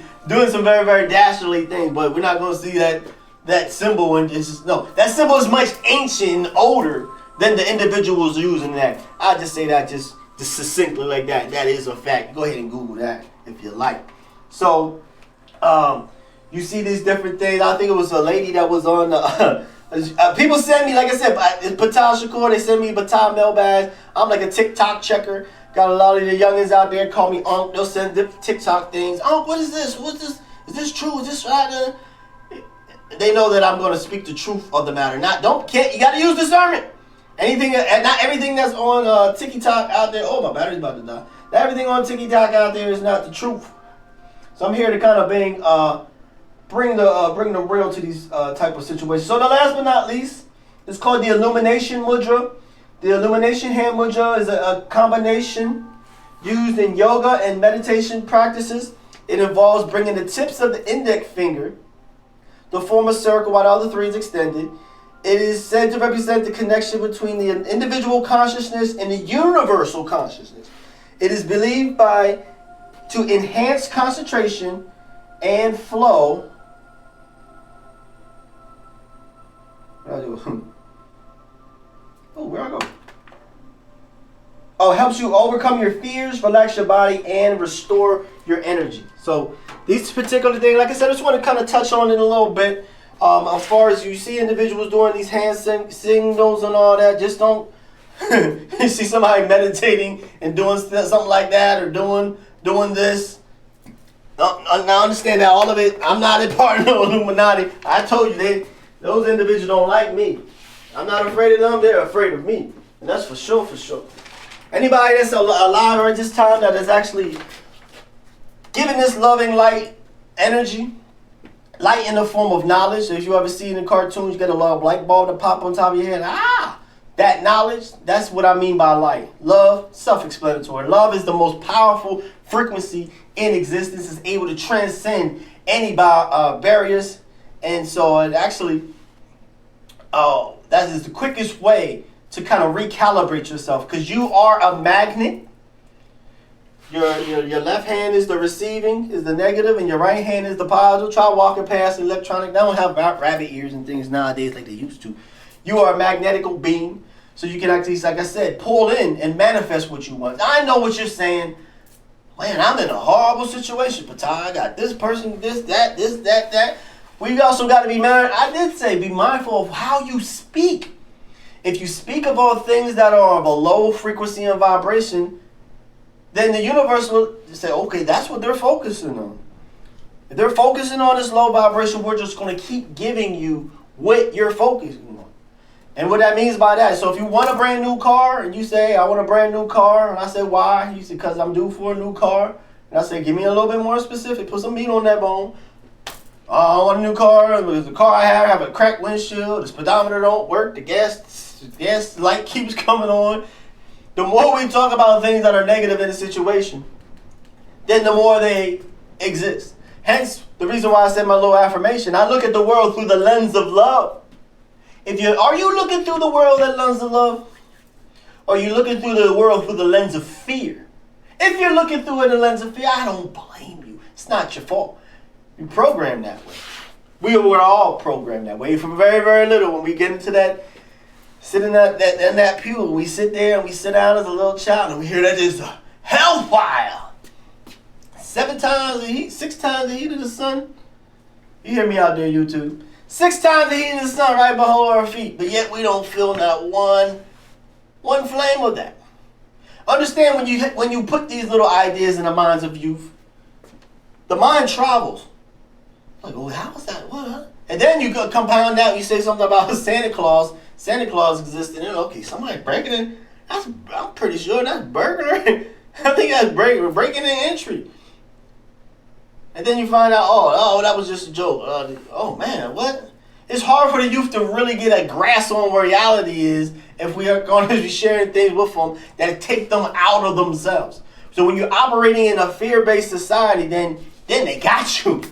very, very dastardly things, but we're not going to see that symbol. And it's just, no, that symbol is much ancient and older than the individuals using that. I just say that just succinctly like that. That is a fact. Go ahead and Google that if you like. So, you see these different things. I think it was a lady that was on people send me, like I said, Ptah Shakur, they send me Ptah mailbags. I'm like a TikTok checker. Got a lot of the youngins out there call me Unc. They'll send TikTok things. Unc, what is this? What's this? Is this true? Is this right? They know that I'm going to speak the truth of the matter. You got to use discernment. Not everything that's on TikTok out there. Oh, my battery's about to die. Not everything on TikTok out there is not the truth. So I'm here to kind of bring the real to these type of situations. So the last but not least, it's called the Illumination Mudra. The Illumination Hand Mudra is a combination used in yoga and meditation practices. It involves bringing the tips of the index finger to form a circle while the other 3 is extended. It is said to represent the connection between the individual consciousness and the universal consciousness. It is believed to enhance concentration and flow. Oh, where I go? Oh, it helps you overcome your fears, relax your body, and restore your energy. So these particular things, like I said, I just want to kind of touch on it a little bit. As far as you see individuals doing these hand signals and all that, just don't you see somebody meditating and doing something like that, or doing this. Now understand that all of it, I'm not a part of the Illuminati. I told you, those individuals don't like me. I'm not afraid of them, they're afraid of me. And that's for sure, for sure. Anybody that's alive at this time that is actually giving this loving light energy, light in the form of knowledge. If you ever see in the cartoons, you get a little light bulb that pop on top of your head. That knowledge, that's what I mean by light. Love, self-explanatory. Love is the most powerful frequency in existence. It's able to transcend any barriers. And so it actually, that is the quickest way to kind of recalibrate yourself, because you are a magnet. Your left hand is the receiving, is the negative, and your right hand is the positive. Try walking past electronic. They don't have rabbit ears and things nowadays like they used to. You are a magnetical being, so you can actually, like I said, pull in and manifest what you want. I know what you're saying. Man, I'm in a horrible situation, Ptah. I got this person, this, that. We also got to be mindful. I did say be mindful of how you speak. If you speak of all things that are of a low frequency and vibration, then the universe will say, okay, that's what they're focusing on. If they're focusing on this low vibration, we're just going to keep giving you what you're focusing on. And what that means by that, so if you want a brand new car, and you say, I want a brand new car, and I say, why? You say, because I'm due for a new car. And I say, give me a little bit more specific, put some meat on that bone. I want a new car. The car I have a cracked windshield, the speedometer don't work, the gas light keeps coming on. The more we talk about things that are negative in a situation, then the more they exist. Hence, the reason why I said my little affirmation, I look at the world through the lens of love. Are you looking through the world through the lens of love? Or are you looking through the world through the lens of fear? If you're looking through it in the lens of fear, I don't blame you. It's not your fault. You're programmed that way. We were all programmed that way from very, very little. When we get into that, sit in that pew, we sit there and we sit down as a little child and we hear that there's a hellfire. 6 times the heat of the sun. You hear me out there, YouTube. 6 times the heat of the sun right below our feet, but yet we don't feel not one flame of that. Understand, when you put these little ideas in the minds of youth, the mind travels. Like, oh, how was that? What? And then you compound that. You say something about Santa Claus. Santa Claus existed. Okay, somebody breaking in. I'm pretty sure that's burglary. I think that's breaking in entry. And then you find out, oh, that was just a joke. Oh man, what? It's hard for the youth to really get a grasp on what reality is if we are going to be sharing things with them that take them out of themselves. So when you're operating in a fear-based society, then they got you.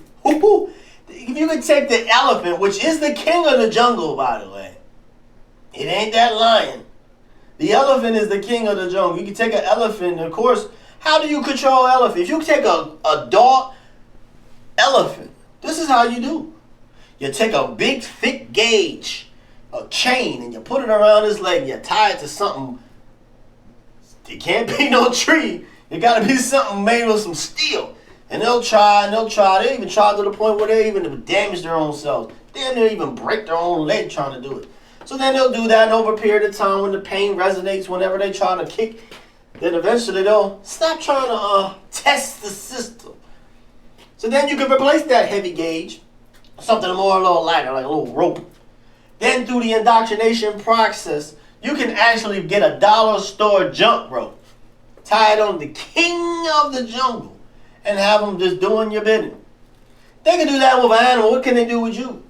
If you could take the elephant, which is the king of the jungle, by the way. It ain't that lion. The elephant is the king of the jungle. You can take an elephant, and of course, how do you control an elephant? If you take a dog elephant, this is how you do. You take a big, thick gauge, a chain, and you put it around his leg, and you tie it to something. It can't be no tree. It got to be something made with some steel. And they'll try. They even try to the point where they even damage their own selves. Then they'll even break their own leg trying to do it. So then they'll do that, and over a period of time, when the pain resonates, whenever they try to kick, then eventually they'll stop trying to test the system. So then you can replace that heavy gauge, something more a little lighter, like a little rope. Then through the indoctrination process, you can actually get a dollar store jump rope, tie it on the king of the jungle, and have them just doing your bidding. They can do that with an animal. What can they do with you?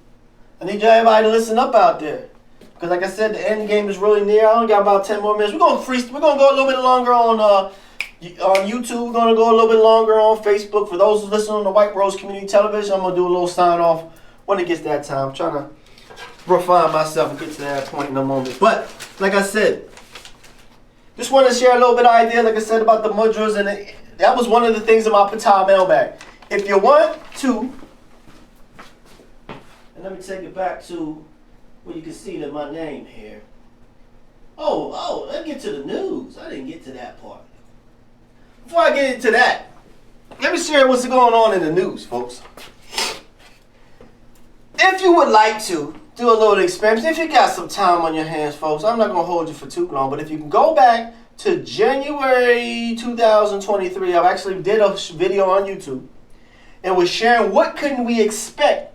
I need everybody to listen up out there. Because like I said, the end game is really near. I only got about 10 more minutes. We're going to go a little bit longer on YouTube. We're going to go a little bit longer on Facebook. For those who listen on the White Rose Community Television, I'm going to do a little sign off when it gets that time. I'm trying to refine myself and get to that point in a moment. But like I said, just wanted to share a little bit of idea, like I said, about the mudras. And that was one of the things in my Ptah mailbag. If you want to, and let me take it back to where you can see that my name here. Let's get to the news. I didn't get to that part. Before I get into that, let me share what's going on in the news, folks. If you would like to do a little experiment, if you got some time on your hands, folks, I'm not going to hold you for too long, but if you can go back to January 2023, I actually did a video on YouTube and was sharing what can we expect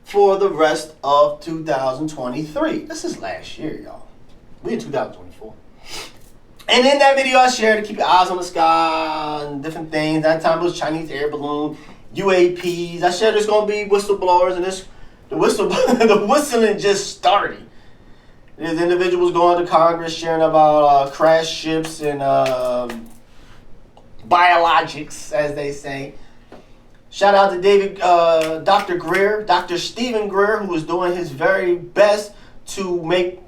for the rest of 2023. This is last year, y'all. We in 2024. And in that video, I shared to keep your eyes on the sky and different things. That time it was Chinese air balloon, UAPs. I shared there's going to be whistleblowers, and the whistling just started. There's individuals going to Congress sharing about crash ships and biologics, as they say. Shout out to Dr. Stephen Greer, who is doing his very best to make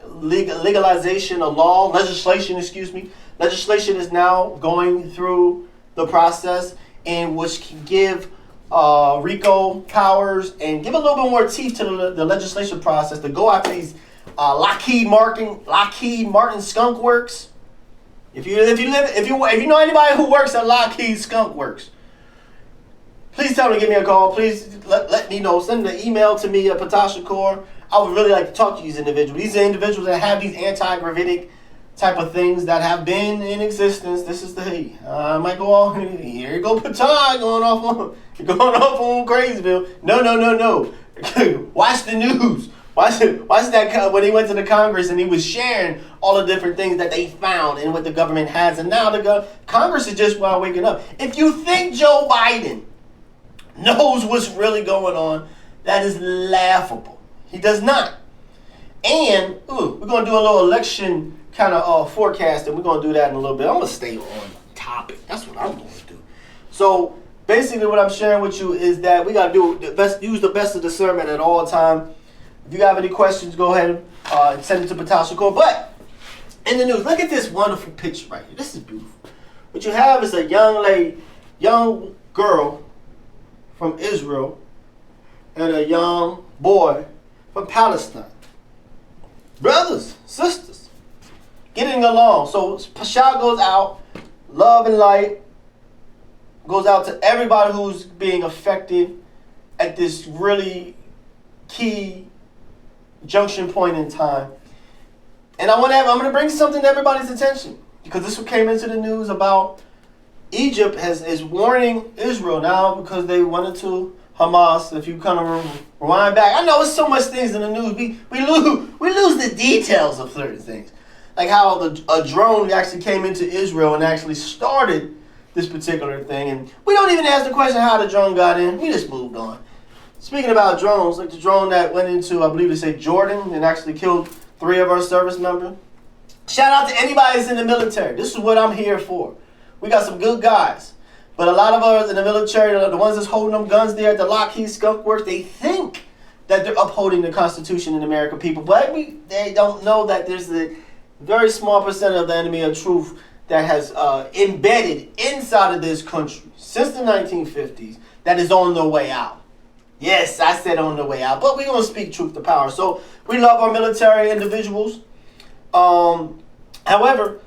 legislation is now going through the process, in which can give RICO powers and give a little bit more teeth to the legislation process to go after these Lockheed Martin skunk works. If you know anybody who works at Lockheed Skunk Works, please tell them to give me a call. Please let me know. Send an email to me at Ptah Shakur. I would really like to talk to these individuals. These are individuals that have these anti-gravitic type of things that have been in existence. This is I might go on. Here you go, Ptah, going off on Crazyville. No. Watch the news. Watch that when he went to the Congress and he was sharing all the different things that they found and what the government has. And now the Congress is just waking up. If you think Joe Biden knows what's really going on, that is laughable. He does not. And we're going to do a little election kind of forecast, and we're going to do that in a little bit. I'm going to stay on topic. That's what I'm going to do. So basically what I'm sharing with you is that we got to use the best of discernment at all time. If you have any questions, go ahead and send it to Ptah Shakur. But in the news, look at this wonderful picture right here. This is beautiful. What you have is a young girl from Israel and a young boy from Palestine. Brothers, sisters, getting along. So Ptah goes out, love and light goes out to everybody who's being affected at this really key junction point in time. And I'm going to bring something to everybody's attention, because this came into the news about Egypt is warning Israel now because they went into Hamas. If you kind of rewind back, I know it's so much things in the news. We lose the details of certain things, like how a drone actually came into Israel and actually started this particular thing, and we don't even ask the question how the drone got in. We just moved on. Speaking about drones, like the drone that went into, I believe they say Jordan, and actually killed 3 of our service members. Shout out to anybody that's in the military. This is what I'm here for. We got some good guys. But a lot of us in the military, the ones that's holding them guns there at the Lockheed Skunk Works, they think that they're upholding the Constitution and the American people. But they don't know that there's a very small percent of the enemy of truth that has embedded inside of this country since the 1950s that is on the way out. Yes, I said on the way out, but we're going to speak truth to power. So we love our military individuals. However,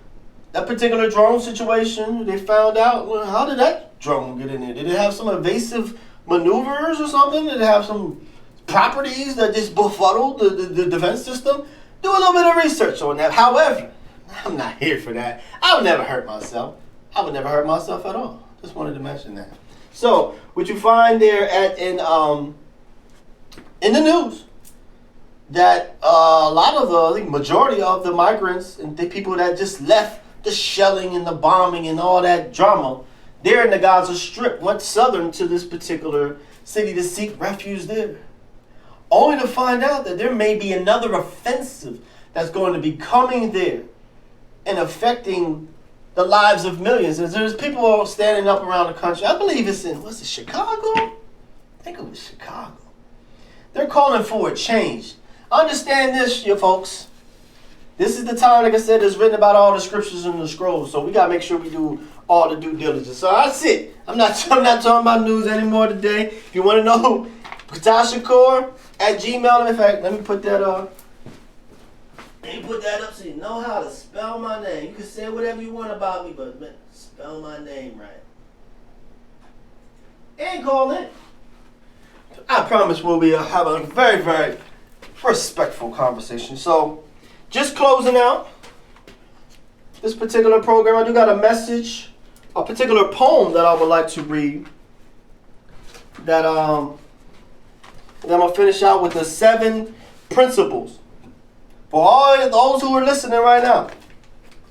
that particular drone situation, they found out, well, how did that drone get in there? Did it have some evasive maneuvers or something? Did it have some properties that just befuddled the defense system? Do a little bit of research on that. However, I'm not here for that. I would never hurt myself. I would never hurt myself at all. Just wanted to mention that. So, what you find there in the news, that a lot of I think majority of the migrants and the people that just left the shelling and the bombing and all that drama, there in the Gaza Strip, went southern to this particular city to seek refuge there, only to find out that there may be another offensive that's going to be coming there and affecting the lives of millions. And there's people all standing up around the country. I believe it's in, Chicago? I think it was Chicago. They're calling for a change. Understand this, you folks. This is the time, like I said, it's written about all the scriptures and the scrolls. So we got to make sure we do all the due diligence. So that's it. I'm not talking about news anymore today. If you want to know, Ptah Shakur at Gmail. In fact, let me put that And you put that up so you know how to spell my name. You can say whatever you want about me, but man, spell my name right. And call in. I promise we'll be having a very, very respectful conversation. So, just closing out this particular program, I do got a message, a particular poem that I would like to read. That I'm gonna finish out with the 7 principles. For all those who are listening right now,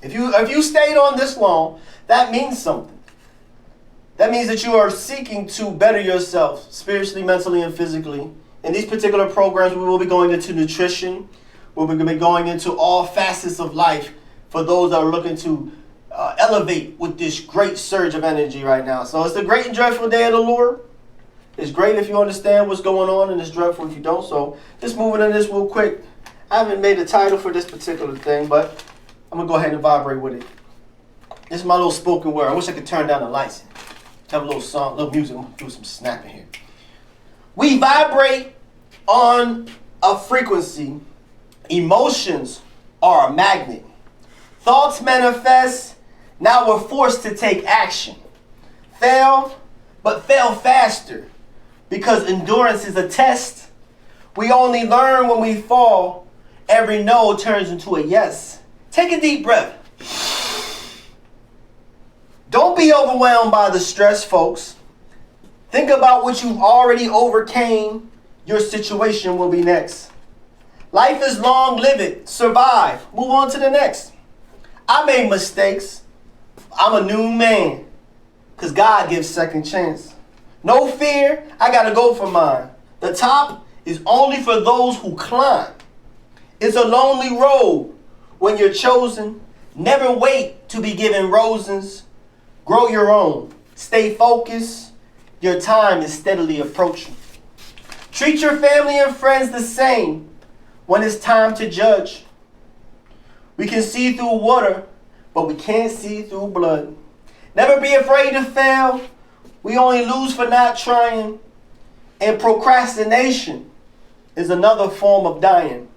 if you stayed on this long, that means something. That means that you are seeking to better yourself spiritually, mentally, and physically. In these particular programs, we will be going into nutrition. We'll be going into all facets of life for those that are looking to elevate with this great surge of energy right now. So it's the great and dreadful day of the Lord. It's great if you understand what's going on, and it's dreadful if you don't. So just moving on this real quick. I haven't made a title for this particular thing, but I'm going to go ahead and vibrate with it. This is my little spoken word. I wish I could turn down the lights. Have a little song, little music. I'm going to do some snapping here. We vibrate on a frequency. Emotions are a magnet. Thoughts manifest. Now we're forced to take action. Fail, but fail faster. Because endurance is a test. We only learn when we fall. Every no turns into a yes. Take a deep breath. Don't be overwhelmed by the stress, folks. Think about what you've already overcame. Your situation will be next. Life is long, live it, survive, move on to the next. I made mistakes. I'm a new man. Because God gives second chance. No fear, I gotta go for mine. The top is only for those who climb. It's a lonely road when you're chosen. Never wait to be given roses. Grow your own. Stay focused. Your time is steadily approaching. Treat your family and friends the same when it's time to judge. We can see through water, but we can't see through blood. Never be afraid to fail. We only lose for not trying. And procrastination is another form of dying.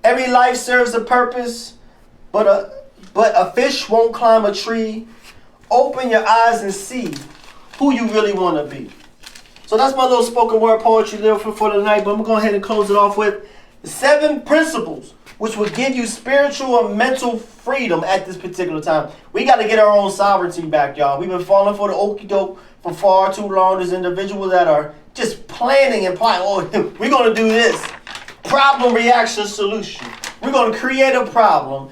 Every life serves a purpose, but a fish won't climb a tree. Open your eyes and see who you really want to be. So that's my little spoken word poetry lyric for tonight, but I'm going to go ahead and close it off with 7 principles which will give you spiritual and mental freedom at this particular time. We got to get our own sovereignty back, y'all. We've been falling for the okie doke for far too long. There's individuals that are just planning and plotting. Oh, we're going to do this. Problem, reaction, solution. We're going to create a problem,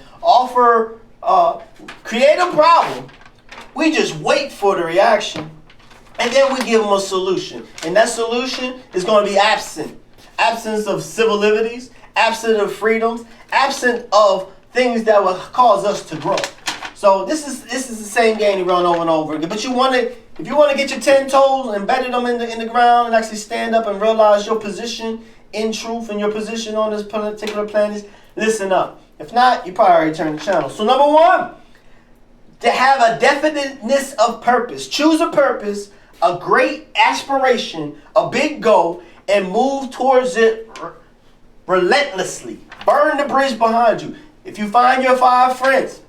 create a problem. We just wait for the reaction, and then we give them a solution. And that solution is going to be absent. Absence of civil liberties, absent of freedoms, absent of things that will cause us to grow. So this is the same game you run over and over again. But if you want to get your 10 toes, embedded them in the ground, and actually stand up and realize your position in truth and your position on this particular planet, listen up. If not, you probably already turned the channel. So number 1, to have a definiteness of purpose. Choose a purpose, a great aspiration, a big goal, and move towards it relentlessly. Burn the bridge behind you. If you find your 5 friends,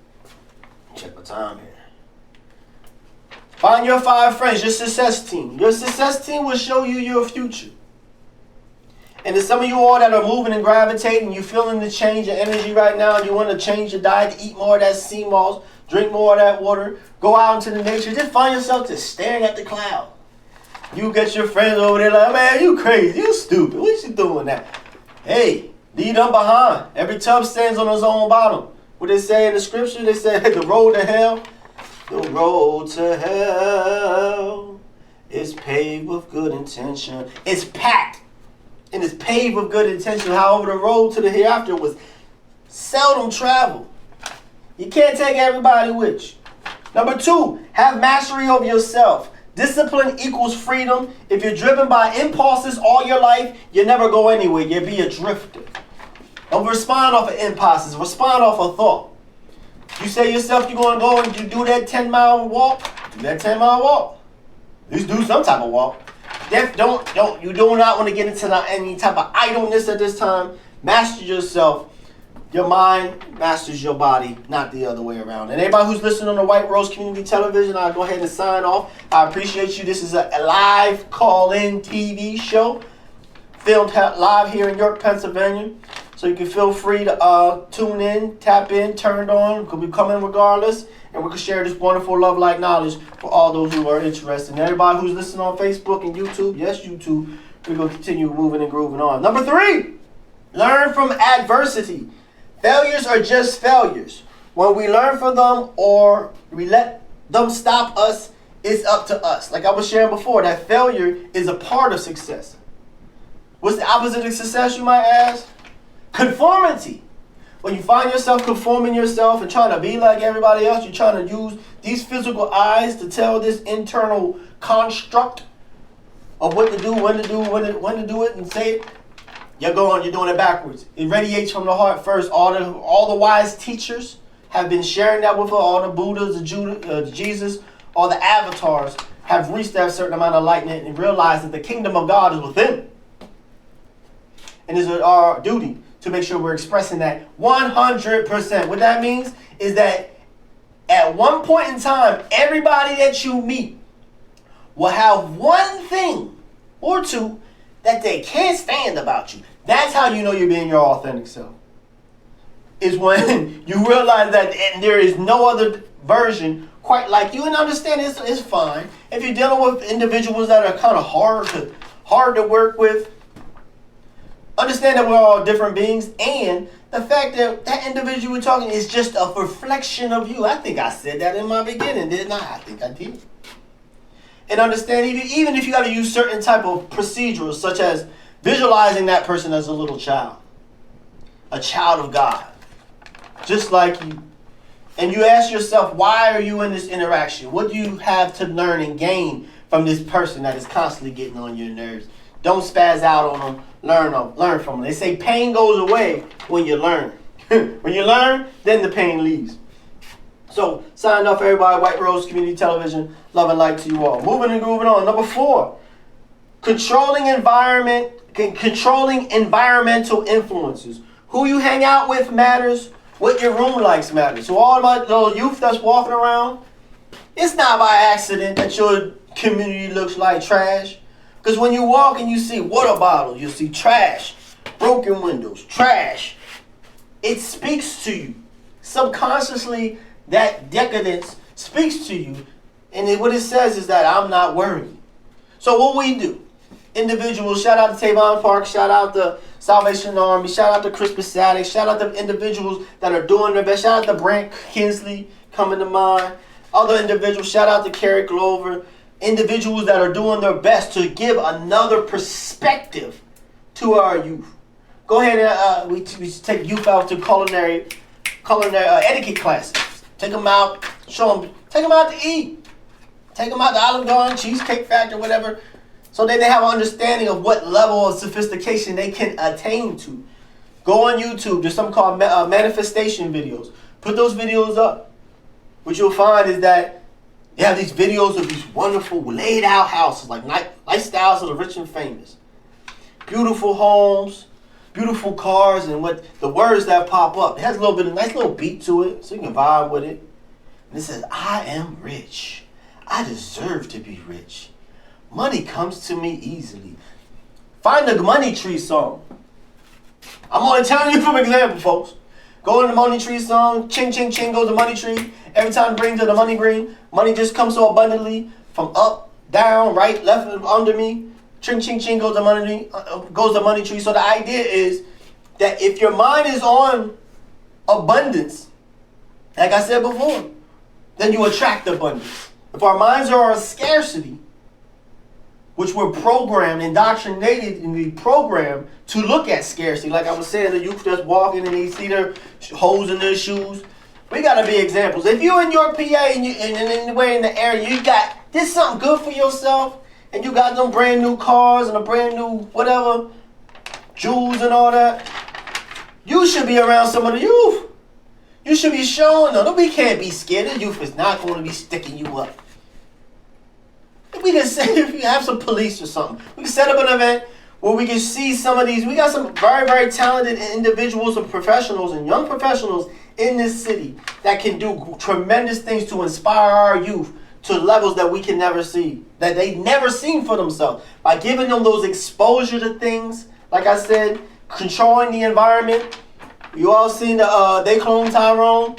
check my time here. Find your 5 friends, your success team. Your success team will show you your future. And there's some of you all that are moving and gravitating, you feeling the change of energy right now, and you want to change your diet, eat more of that sea moss, drink more of that water, go out into the nature, just find yourself just staring at the cloud. You get your friends over there like, man, you crazy, you stupid, what you doing that? Hey, leave them behind. Every tub stands on its own bottom. What they say in the scripture, they say the road to hell is paved with good intention. It's packed. And it's paved with good intention. However, the road to the hereafter was seldom traveled. You can't take everybody with you. Number 2, have mastery over yourself. Discipline equals freedom. If you're driven by impulses all your life, you never go anywhere. You'll be a drifter. Don't respond off of impulses. Respond off of thought. You say to yourself you're going to go and you do that 10-mile walk. Do that 10-mile walk. At least do some type of walk. You do not want to get into any type of idleness at this time. Master yourself. Your mind masters your body, not the other way around. And everybody who's listening on the White Rose Community Television, I'll go ahead and sign off. I appreciate you. This is a live call-in TV show filmed live here in York, Pennsylvania. So you can feel free to tune in, tap in, turn on. We can come in regardless. And we can share this wonderful love-like knowledge for all those who are interested. And everybody who's listening on Facebook and YouTube, yes, YouTube, we're going to continue moving and grooving on. Number 3, learn from adversity. Failures are just failures. When we learn from them or we let them stop us, it's up to us. Like I was sharing before, that failure is a part of success. What's the opposite of success, you might ask? Conformity. When you find yourself conforming yourself and trying to be like everybody else, you're trying to use these physical eyes to tell this internal construct of what to do, when to do it, and say it. You're doing it backwards. It radiates from the heart first. All the wise teachers have been sharing that with us. All the Buddhas, the Jesus, all the avatars have reached that certain amount of enlightenment and realized that the kingdom of God is within. And it's our duty to make sure we're expressing that 100%. What that means is that at one point in time, everybody that you meet will have one thing or two that they can't stand about you. That's how you know you're being your authentic self. Is when you realize that there is no other version quite like you. And understand it's fine. If you're dealing with individuals that are kind of hard to work with, understand that we're all different beings, and the fact that that individual we're talking is just a reflection of you. I think I said that in my beginning, didn't I? I think I did. And understand, even if you got to use certain type of procedures, such as visualizing that person as a little child, a child of God, just like you. And you ask yourself, why are you in this interaction? What do you have to learn and gain from this person that is constantly getting on your nerves? Don't spaz out on them. Learn from them. They say pain goes away when you learn. When you learn, then the pain leaves. So, sign off, everybody. White Rose Community Television. Love and light to you all. Moving and grooving on. Number 4, controlling environmental influences. Who you hang out with matters. What your room likes matters. So all my little youth that's walking around, it's not by accident that your community looks like trash. Because when you walk and you see water bottles, you see trash, broken windows, trash. It speaks to you. Subconsciously, that decadence speaks to you. And what it says is that I'm not worried. So what we do, individuals, shout out to Tavon Park, shout out to Salvation Army, shout out to Crispus Sadek, shout out to individuals that are doing their best, shout out to Brant Kinsley coming to mind, other individuals, shout out to Carrie Glover, individuals that are doing their best to give another perspective to our youth. Go ahead and we take youth out to culinary etiquette classes. Take them out, show them, take them out to eat. Take them out to Olive Garden, Cheesecake Factory, whatever, so that they have an understanding of what level of sophistication they can attain to. Go on YouTube, there's something called manifestation videos. Put those videos up. What you'll find is that you have these videos of these wonderful laid out houses, like lifestyles of the rich and famous. Beautiful homes, beautiful cars, and what the words that pop up. It has a little bit of nice little beat to it, so you can vibe with it. And it says, I am rich. I deserve to be rich. Money comes to me easily. Find the Money Tree song. I'm only telling you from example, folks. Go in the Money Tree song. Ching, ching, ching goes the money tree. Every time it brings to the money green, money just comes so abundantly from up, down, right, left, and under me. Ching, ching, ching goes the money tree. So the idea is that if your mind is on abundance, like I said before, then you attract abundance. If our minds are on scarcity, which we're programmed, indoctrinated, and we programmed to look at scarcity. Like I was saying, the youth that's walking and they see their holes in their shoes. We got to be examples. If you're in your PA and anywhere in the area, you got this something good for yourself, and you got them brand new cars and a brand new whatever, jewels and all that, you should be around some of the youth. You should be showing them. We can't be scared. The youth is not going to be sticking you up. We can say, if you have some police or something, we can set up an event where we can see some of these. We got some very, very talented individuals and professionals and young professionals in this city that can do tremendous things to inspire our youth to levels that we can never see, that they've never seen for themselves. By giving them those exposure to things, like I said, controlling the environment. You all seen the They Clone Tyrone?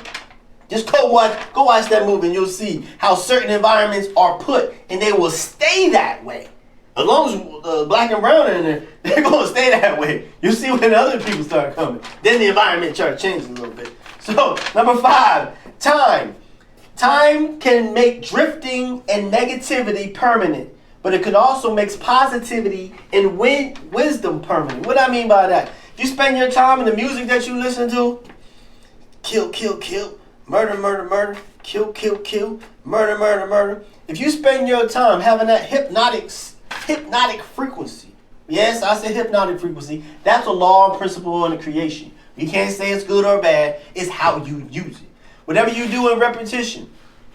Just go watch that movie and you'll see how certain environments are put and they will stay that way. As long as black and brown are in there, they're going to stay that way. You see when other people start coming. Then the environment starts changing a little bit. So, number 5, time. Time can make drifting and negativity permanent, but it can also make positivity and wisdom permanent. What do I mean by that? If you spend your time in the music that you listen to, kill, kill, kill, murder, murder, murder, kill, kill, kill, murder, murder, murder. If you spend your time having that hypnotic frequency, yes, I said hypnotic frequency, that's a law and principle in the creation. You can't say it's good or bad, it's how you use it. Whatever you do in repetition.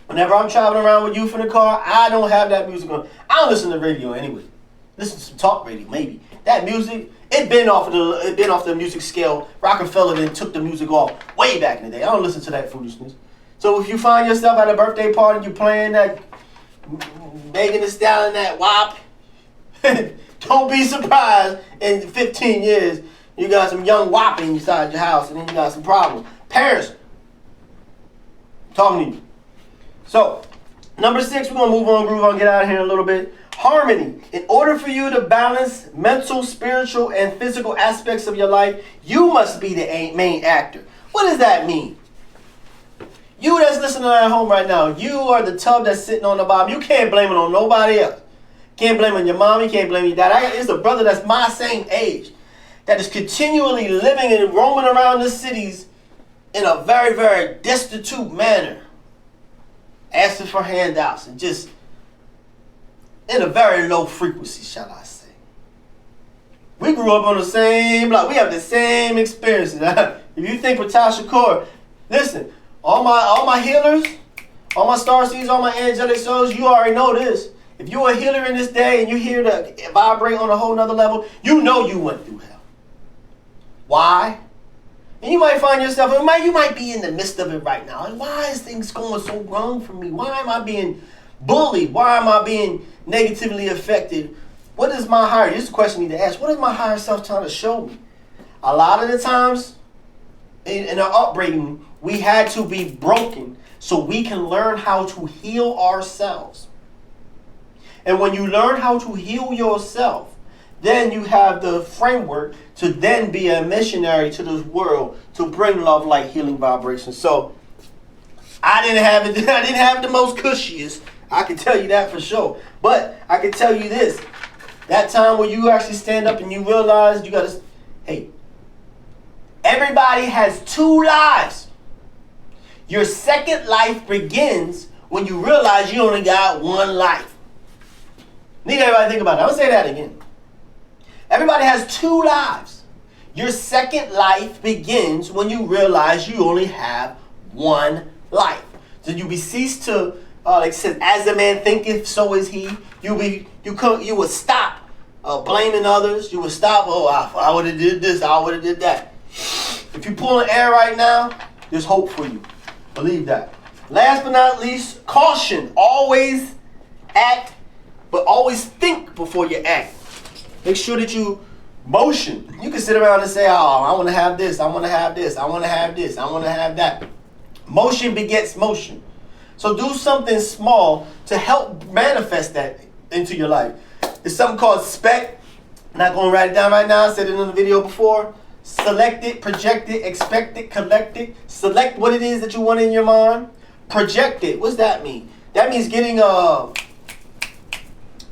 Whenever I'm traveling around with youth in the car, I don't have that music on. I don't listen to radio anyway. Listen to some talk radio, maybe. That music, it been off the music scale. Rockefeller then took the music off way back in the day. I don't listen to that foolishness. So if you find yourself at a birthday party, you playing that Megan Thee Stallion, that WAP, don't be surprised in 15 years you got some young whopping inside your house and then you got some problems. Parents, I'm talking to you. So, number 6, we're going to move on, groove on, get out of here in a little bit. Harmony. In order for you to balance mental, spiritual, and physical aspects of your life, you must be the main actor. What does that mean? You that's listening at home right now, you are the tub that's sitting on the bottom. You can't blame it on nobody else. Can't blame it on your mom, you can't blame your dad. It's a brother that's my same age that is continually living and roaming around the cities in a very, very destitute manner. Asking for handouts and just in a very low frequency, shall I say. We grew up on the same block. We have the same experiences. If you think Ptah Shakur, listen, all my healers, all my star seeds, all my angelic souls, you already know this. If you're a healer in this day and you're here to vibrate on a whole nother level, you know you went through hell. Why? And you might find yourself, you might be in the midst of it right now. Like, why is things going so wrong for me? Why am I being bullied? Why am I being negatively affected? What is my higher, this is a question you need to ask, what is my higher self trying to show me? A lot of the times, in our upbringing, we had to be broken so we can learn how to heal ourselves. And when you learn how to heal yourself, then you have the framework to then be a missionary to this world to bring love, light, healing vibrations. So I didn't have it. I didn't have the most cushiest. I can tell you that for sure. But I can tell you this: that time when you actually stand up and you realize you gotta, hey, everybody has 2 lives. Your second life begins when you realize you only got 1 life. Need everybody to think about it. I'm gonna say that again. Everybody has 2 lives. Your second life begins when you realize you only have 1 life. So you be ceased to, like it says, as a man thinketh, so is he. You would stop blaming others. You would stop, I would have did this, I would have did that. If you're pulling air right now, there's hope for you. Believe that. Last but not least, caution. Always act, but always think before you act. Make sure that you motion. You can sit around and say, I want to have this, I want to have this, I want to have this, I want to have that. Motion begets motion. So do something small to help manifest that into your life. There's something called SPEC. I'm not going to write it down right now. I said it in the video before. Select it, project it, expect it, collect it. Select what it is that you want in your mind. Project it. What's that mean? That means getting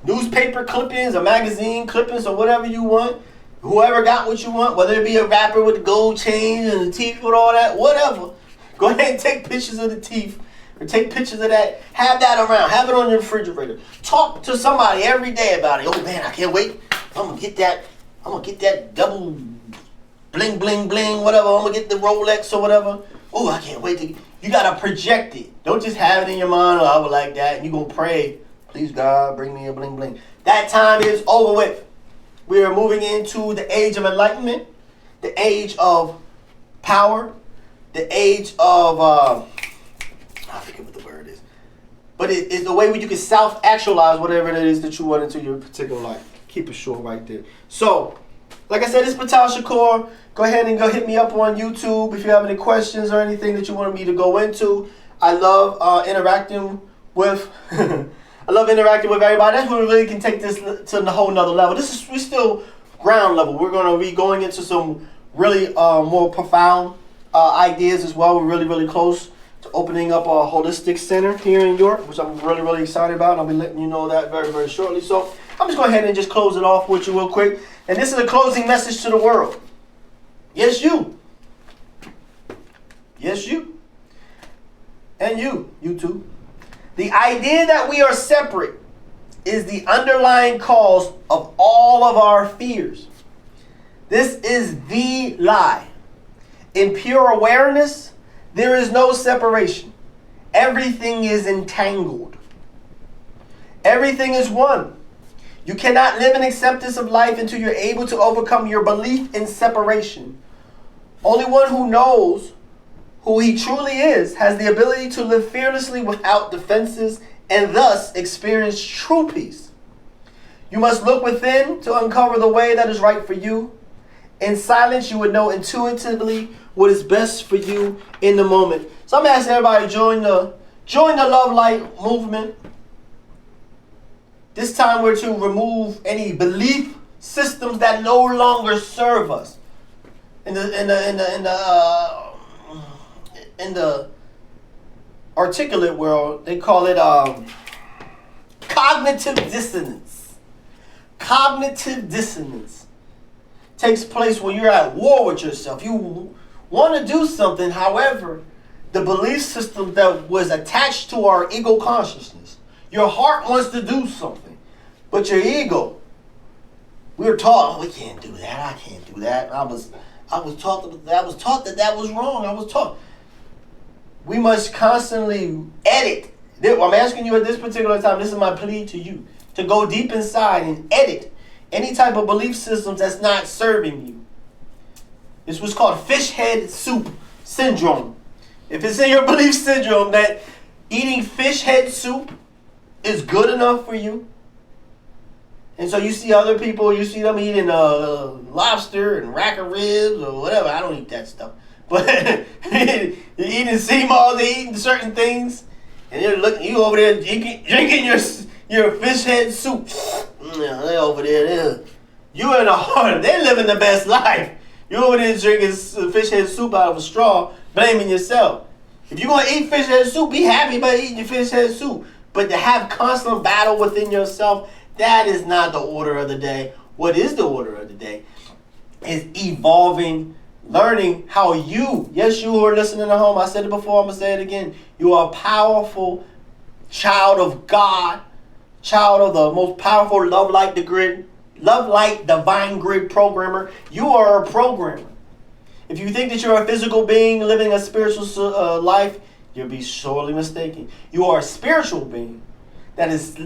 newspaper clippings or magazine clippings or whatever you want. Whoever got what you want, whether it be a rapper with the gold chains and the teeth with all that, whatever. Go ahead and take pictures of the teeth or take pictures of that. Have that around. Have it on your refrigerator. Talk to somebody every day about it. Oh man, I can't wait. I'm gonna get that double bling bling bling, whatever. I'm gonna get the Rolex or whatever. Oh, I can't wait to. You gotta project it. Don't just have it in your mind. Oh, I would like that. And you gonna pray. Please God, bring me a bling bling. That time is over with. We are moving into the age of enlightenment, the age of power, the age of, I forget what the word is. But it is the way where you can self-actualize whatever it is that you want into your particular life. Keep it short right there. So, like I said, it's Ptah Shakur. Go ahead and go hit me up on YouTube if you have any questions or anything that you want me to go into. I love interacting with I love interacting with everybody. That's when we really can take this to a whole nother level. We're still ground level. We're going to be going into some really more profound ideas as well. We're really, really close to opening up a holistic center here in York, which I'm really, really excited about. And I'll be letting you know that very, very shortly. So I'm just going to go ahead and just close it off with you real quick. And this is a closing message to the world. Yes, you. Yes, you. And you too. The idea that we are separate is the underlying cause of all of our fears. This is the lie. In pure awareness, there is no separation. Everything is entangled. Everything is one. You cannot live in acceptance of life until you're able to overcome your belief in separation. Only one who knows who he truly is has the ability to live fearlessly without defenses and thus experience true peace. You must look within to uncover the way that is right for you. In silence, you would know intuitively what is best for you in the moment. So I'm asking everybody to join the Love Light movement. This time we're to remove any belief systems that no longer serve us. In the articulate world, they call it cognitive dissonance. Cognitive dissonance takes place when you're at war with yourself. You want to do something, however, the belief system that was attached to our ego consciousness. Your heart wants to do something, but your ego, we were taught, we can't do that, I can't do that. I was taught that was wrong. I was taught. We must constantly edit. I'm asking you at this particular time, this is my plea to you, to go deep inside and edit any type of belief systems that's not serving you. It's what's called fish head soup syndrome. If it's in your belief syndrome that eating fish head soup is good enough for you, and so you see other people, you see them eating lobster and rack of ribs or whatever. I don't eat that stuff. But you're eating sea moss, they're eating certain things, and you're looking, you over there drinking your fish head soup. They're over there. You in the heart. They're living the best life. You over there drinking fish head soup out of a straw, blaming yourself. If you're going to eat fish head soup, be happy about eating your fish head soup. But to have constant battle within yourself, that is not the order of the day. What is the order of the day is evolving, learning how you, yes, you who are listening at home, I said it before, I'm going to say it again. You are a powerful child of God, child of the most powerful Love Light Divine Grid programmer. You are a programmer. If you think that you're a physical being living a spiritual life, you'll be sorely mistaken. You are a spiritual being that is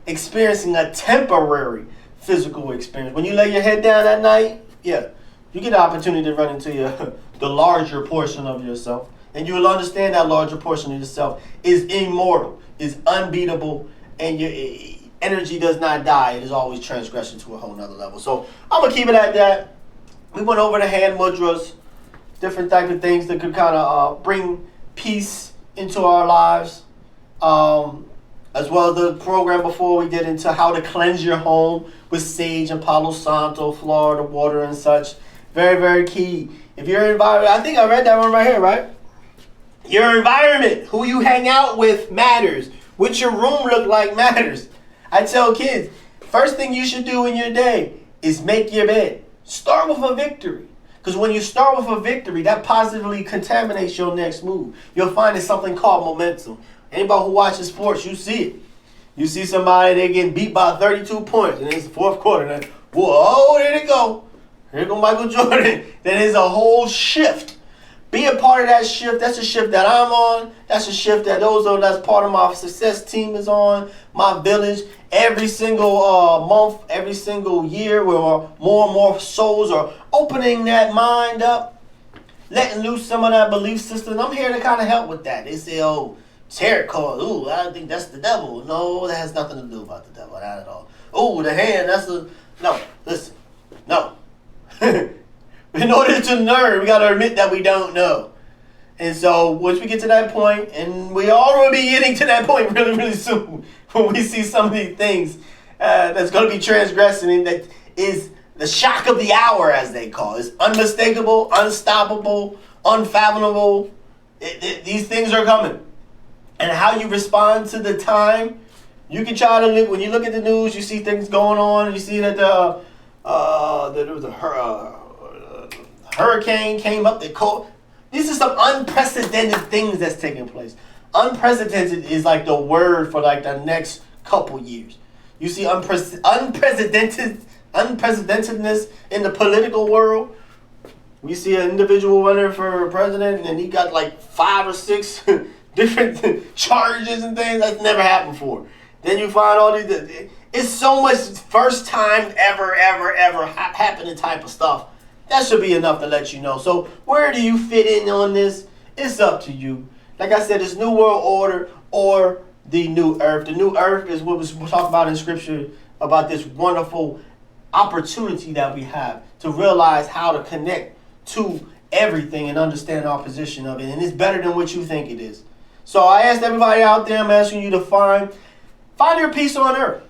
experiencing a temporary physical experience. When you lay your head down at night, yeah, you get the opportunity to run into the larger portion of yourself. And you will understand that larger portion of yourself is immortal, is unbeatable, and your energy does not die. It is always transgression to a whole nother level. So I'm going to keep it at that. We went over the hand mudras, different type of things that could kind of bring peace into our lives. As well as the program before we did into how to cleanse your home with sage and Palo Santo, Florida water and such. Very, very key. If your environment, I think I read that one right here, right? Your environment, who you hang out with matters. What your room look like matters. I tell kids, first thing you should do in your day is make your bed. Start with a victory. Because when you start with a victory, that positively contaminates your next move. You'll find it's something called momentum. Anybody who watches sports, you see it. You see somebody, they getting beat by 32 points, and it's the fourth quarter. And then, whoa, there they go. Here go Michael Jordan. Then there's a whole shift. Be a part of that shift. That's a shift that I'm on. That's a shift that that's part of my success team is on. My village. Every single month, every single year, where more and more souls are opening that mind up, letting loose some of that belief system. I'm here to kind of help with that. They say, oh, tarot card. Ooh, I think that's the devil. No, that has nothing to do about the devil. Not at all. Oh, the hand. No. Listen. No. In order to learn, we got to admit that we don't know. And so once we get to that point, and we all will be getting to that point really, really soon, when we see some of these things that's going to be transgressing, and that is the shock of the hour, as they call it. It's unmistakable, unstoppable, unfathomable. These things are coming. And how you respond to the time, you can try to look, when you look at the news, you see things going on, you see that there was a hurricane came up that cold. These are some unprecedented things that's taking place. Unprecedented is like the word for like the next couple years. You see unprecedentedness in the political world. We see an individual running for president and he got like 5 or 6 different charges and things that's never happened before. Then you find all these. It's so much first time ever happening type of stuff. That should be enough to let you know. So where do you fit in on this? It's up to you. Like I said, it's New World Order or the New Earth. The New Earth is what we're talking about in Scripture, about this wonderful opportunity that we have to realize how to connect to everything and understand our position of it. And it's better than what you think it is. So I asked everybody out there, I'm asking you to find your peace on earth.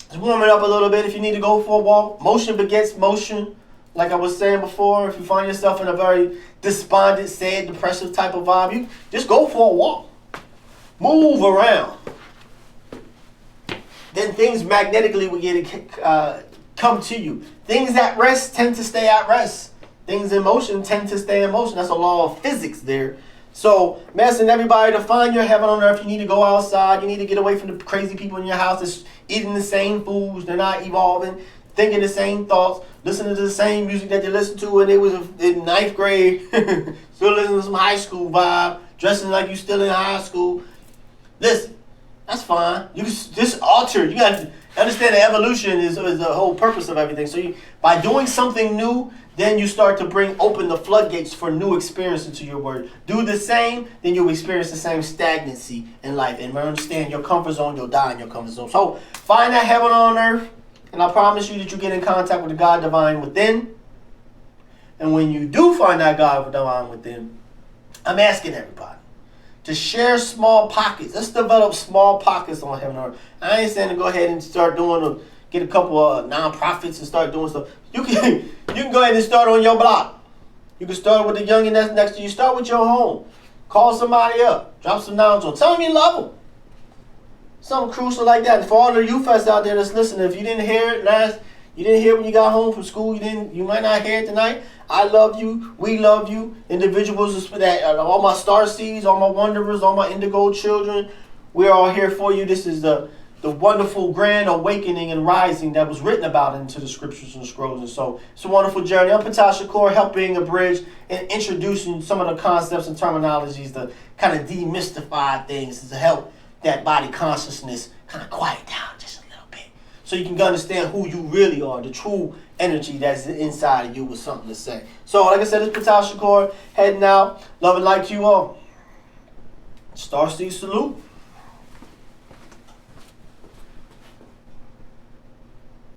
Just warm it up a little bit. If you need to go for a walk, motion begets motion. Like I was saying before, if you find yourself in a very despondent, sad, depressive type of vibe, you just go for a walk. Move around. Then things magnetically will come to you. Things at rest tend to stay at rest. Things in motion tend to stay in motion. That's a law of physics there. So, I'm asking everybody to find your heaven on earth. You need to go outside. You need to get away from the crazy people in your house that's eating the same foods. They're not evolving. Thinking the same thoughts, listening to the same music that they listened to when they was in 9th grade, still listening to some high school vibe, dressing like you still in high school. Listen, that's fine. You just alter. You got to understand that evolution is the whole purpose of everything. So by doing something new, then you start to open the floodgates for new experience into your word. Do the same, then you'll experience the same stagnancy in life. And understand your comfort zone, you'll die in your comfort zone. So find that heaven on earth. And I promise you that you get in contact with the God divine within. And when you do find that God divine within, I'm asking everybody to share small pockets. Let's develop small pockets on heaven and earth. I ain't saying to go ahead and start get a couple of nonprofits and start doing stuff. You can go ahead and start on your block. You can start with the youngin' that's next to you. Start with your home. Call somebody up. Drop some knowledge on. Tell them you love them. Something crucial like that. And for all the youth fest out there that's listening, if you didn't hear it you didn't hear when you got home from school, you might not hear it tonight. I love you. We love you. Individuals that all my star seeds, all my wanderers, all my indigo children, we're all here for you. This is the wonderful grand awakening and rising that was written about into the scriptures and scrolls. And so it's a wonderful journey. I'm Ptah Shakur, helping abridge and introducing some of the concepts and terminologies to kind of demystify things to help that body consciousness kind of quiet down just a little bit. So you can understand who you really are, the true energy that's inside of you with something to say. So like I said, it's Ptah Shakur heading out. Love and light to you all. Starseed salute.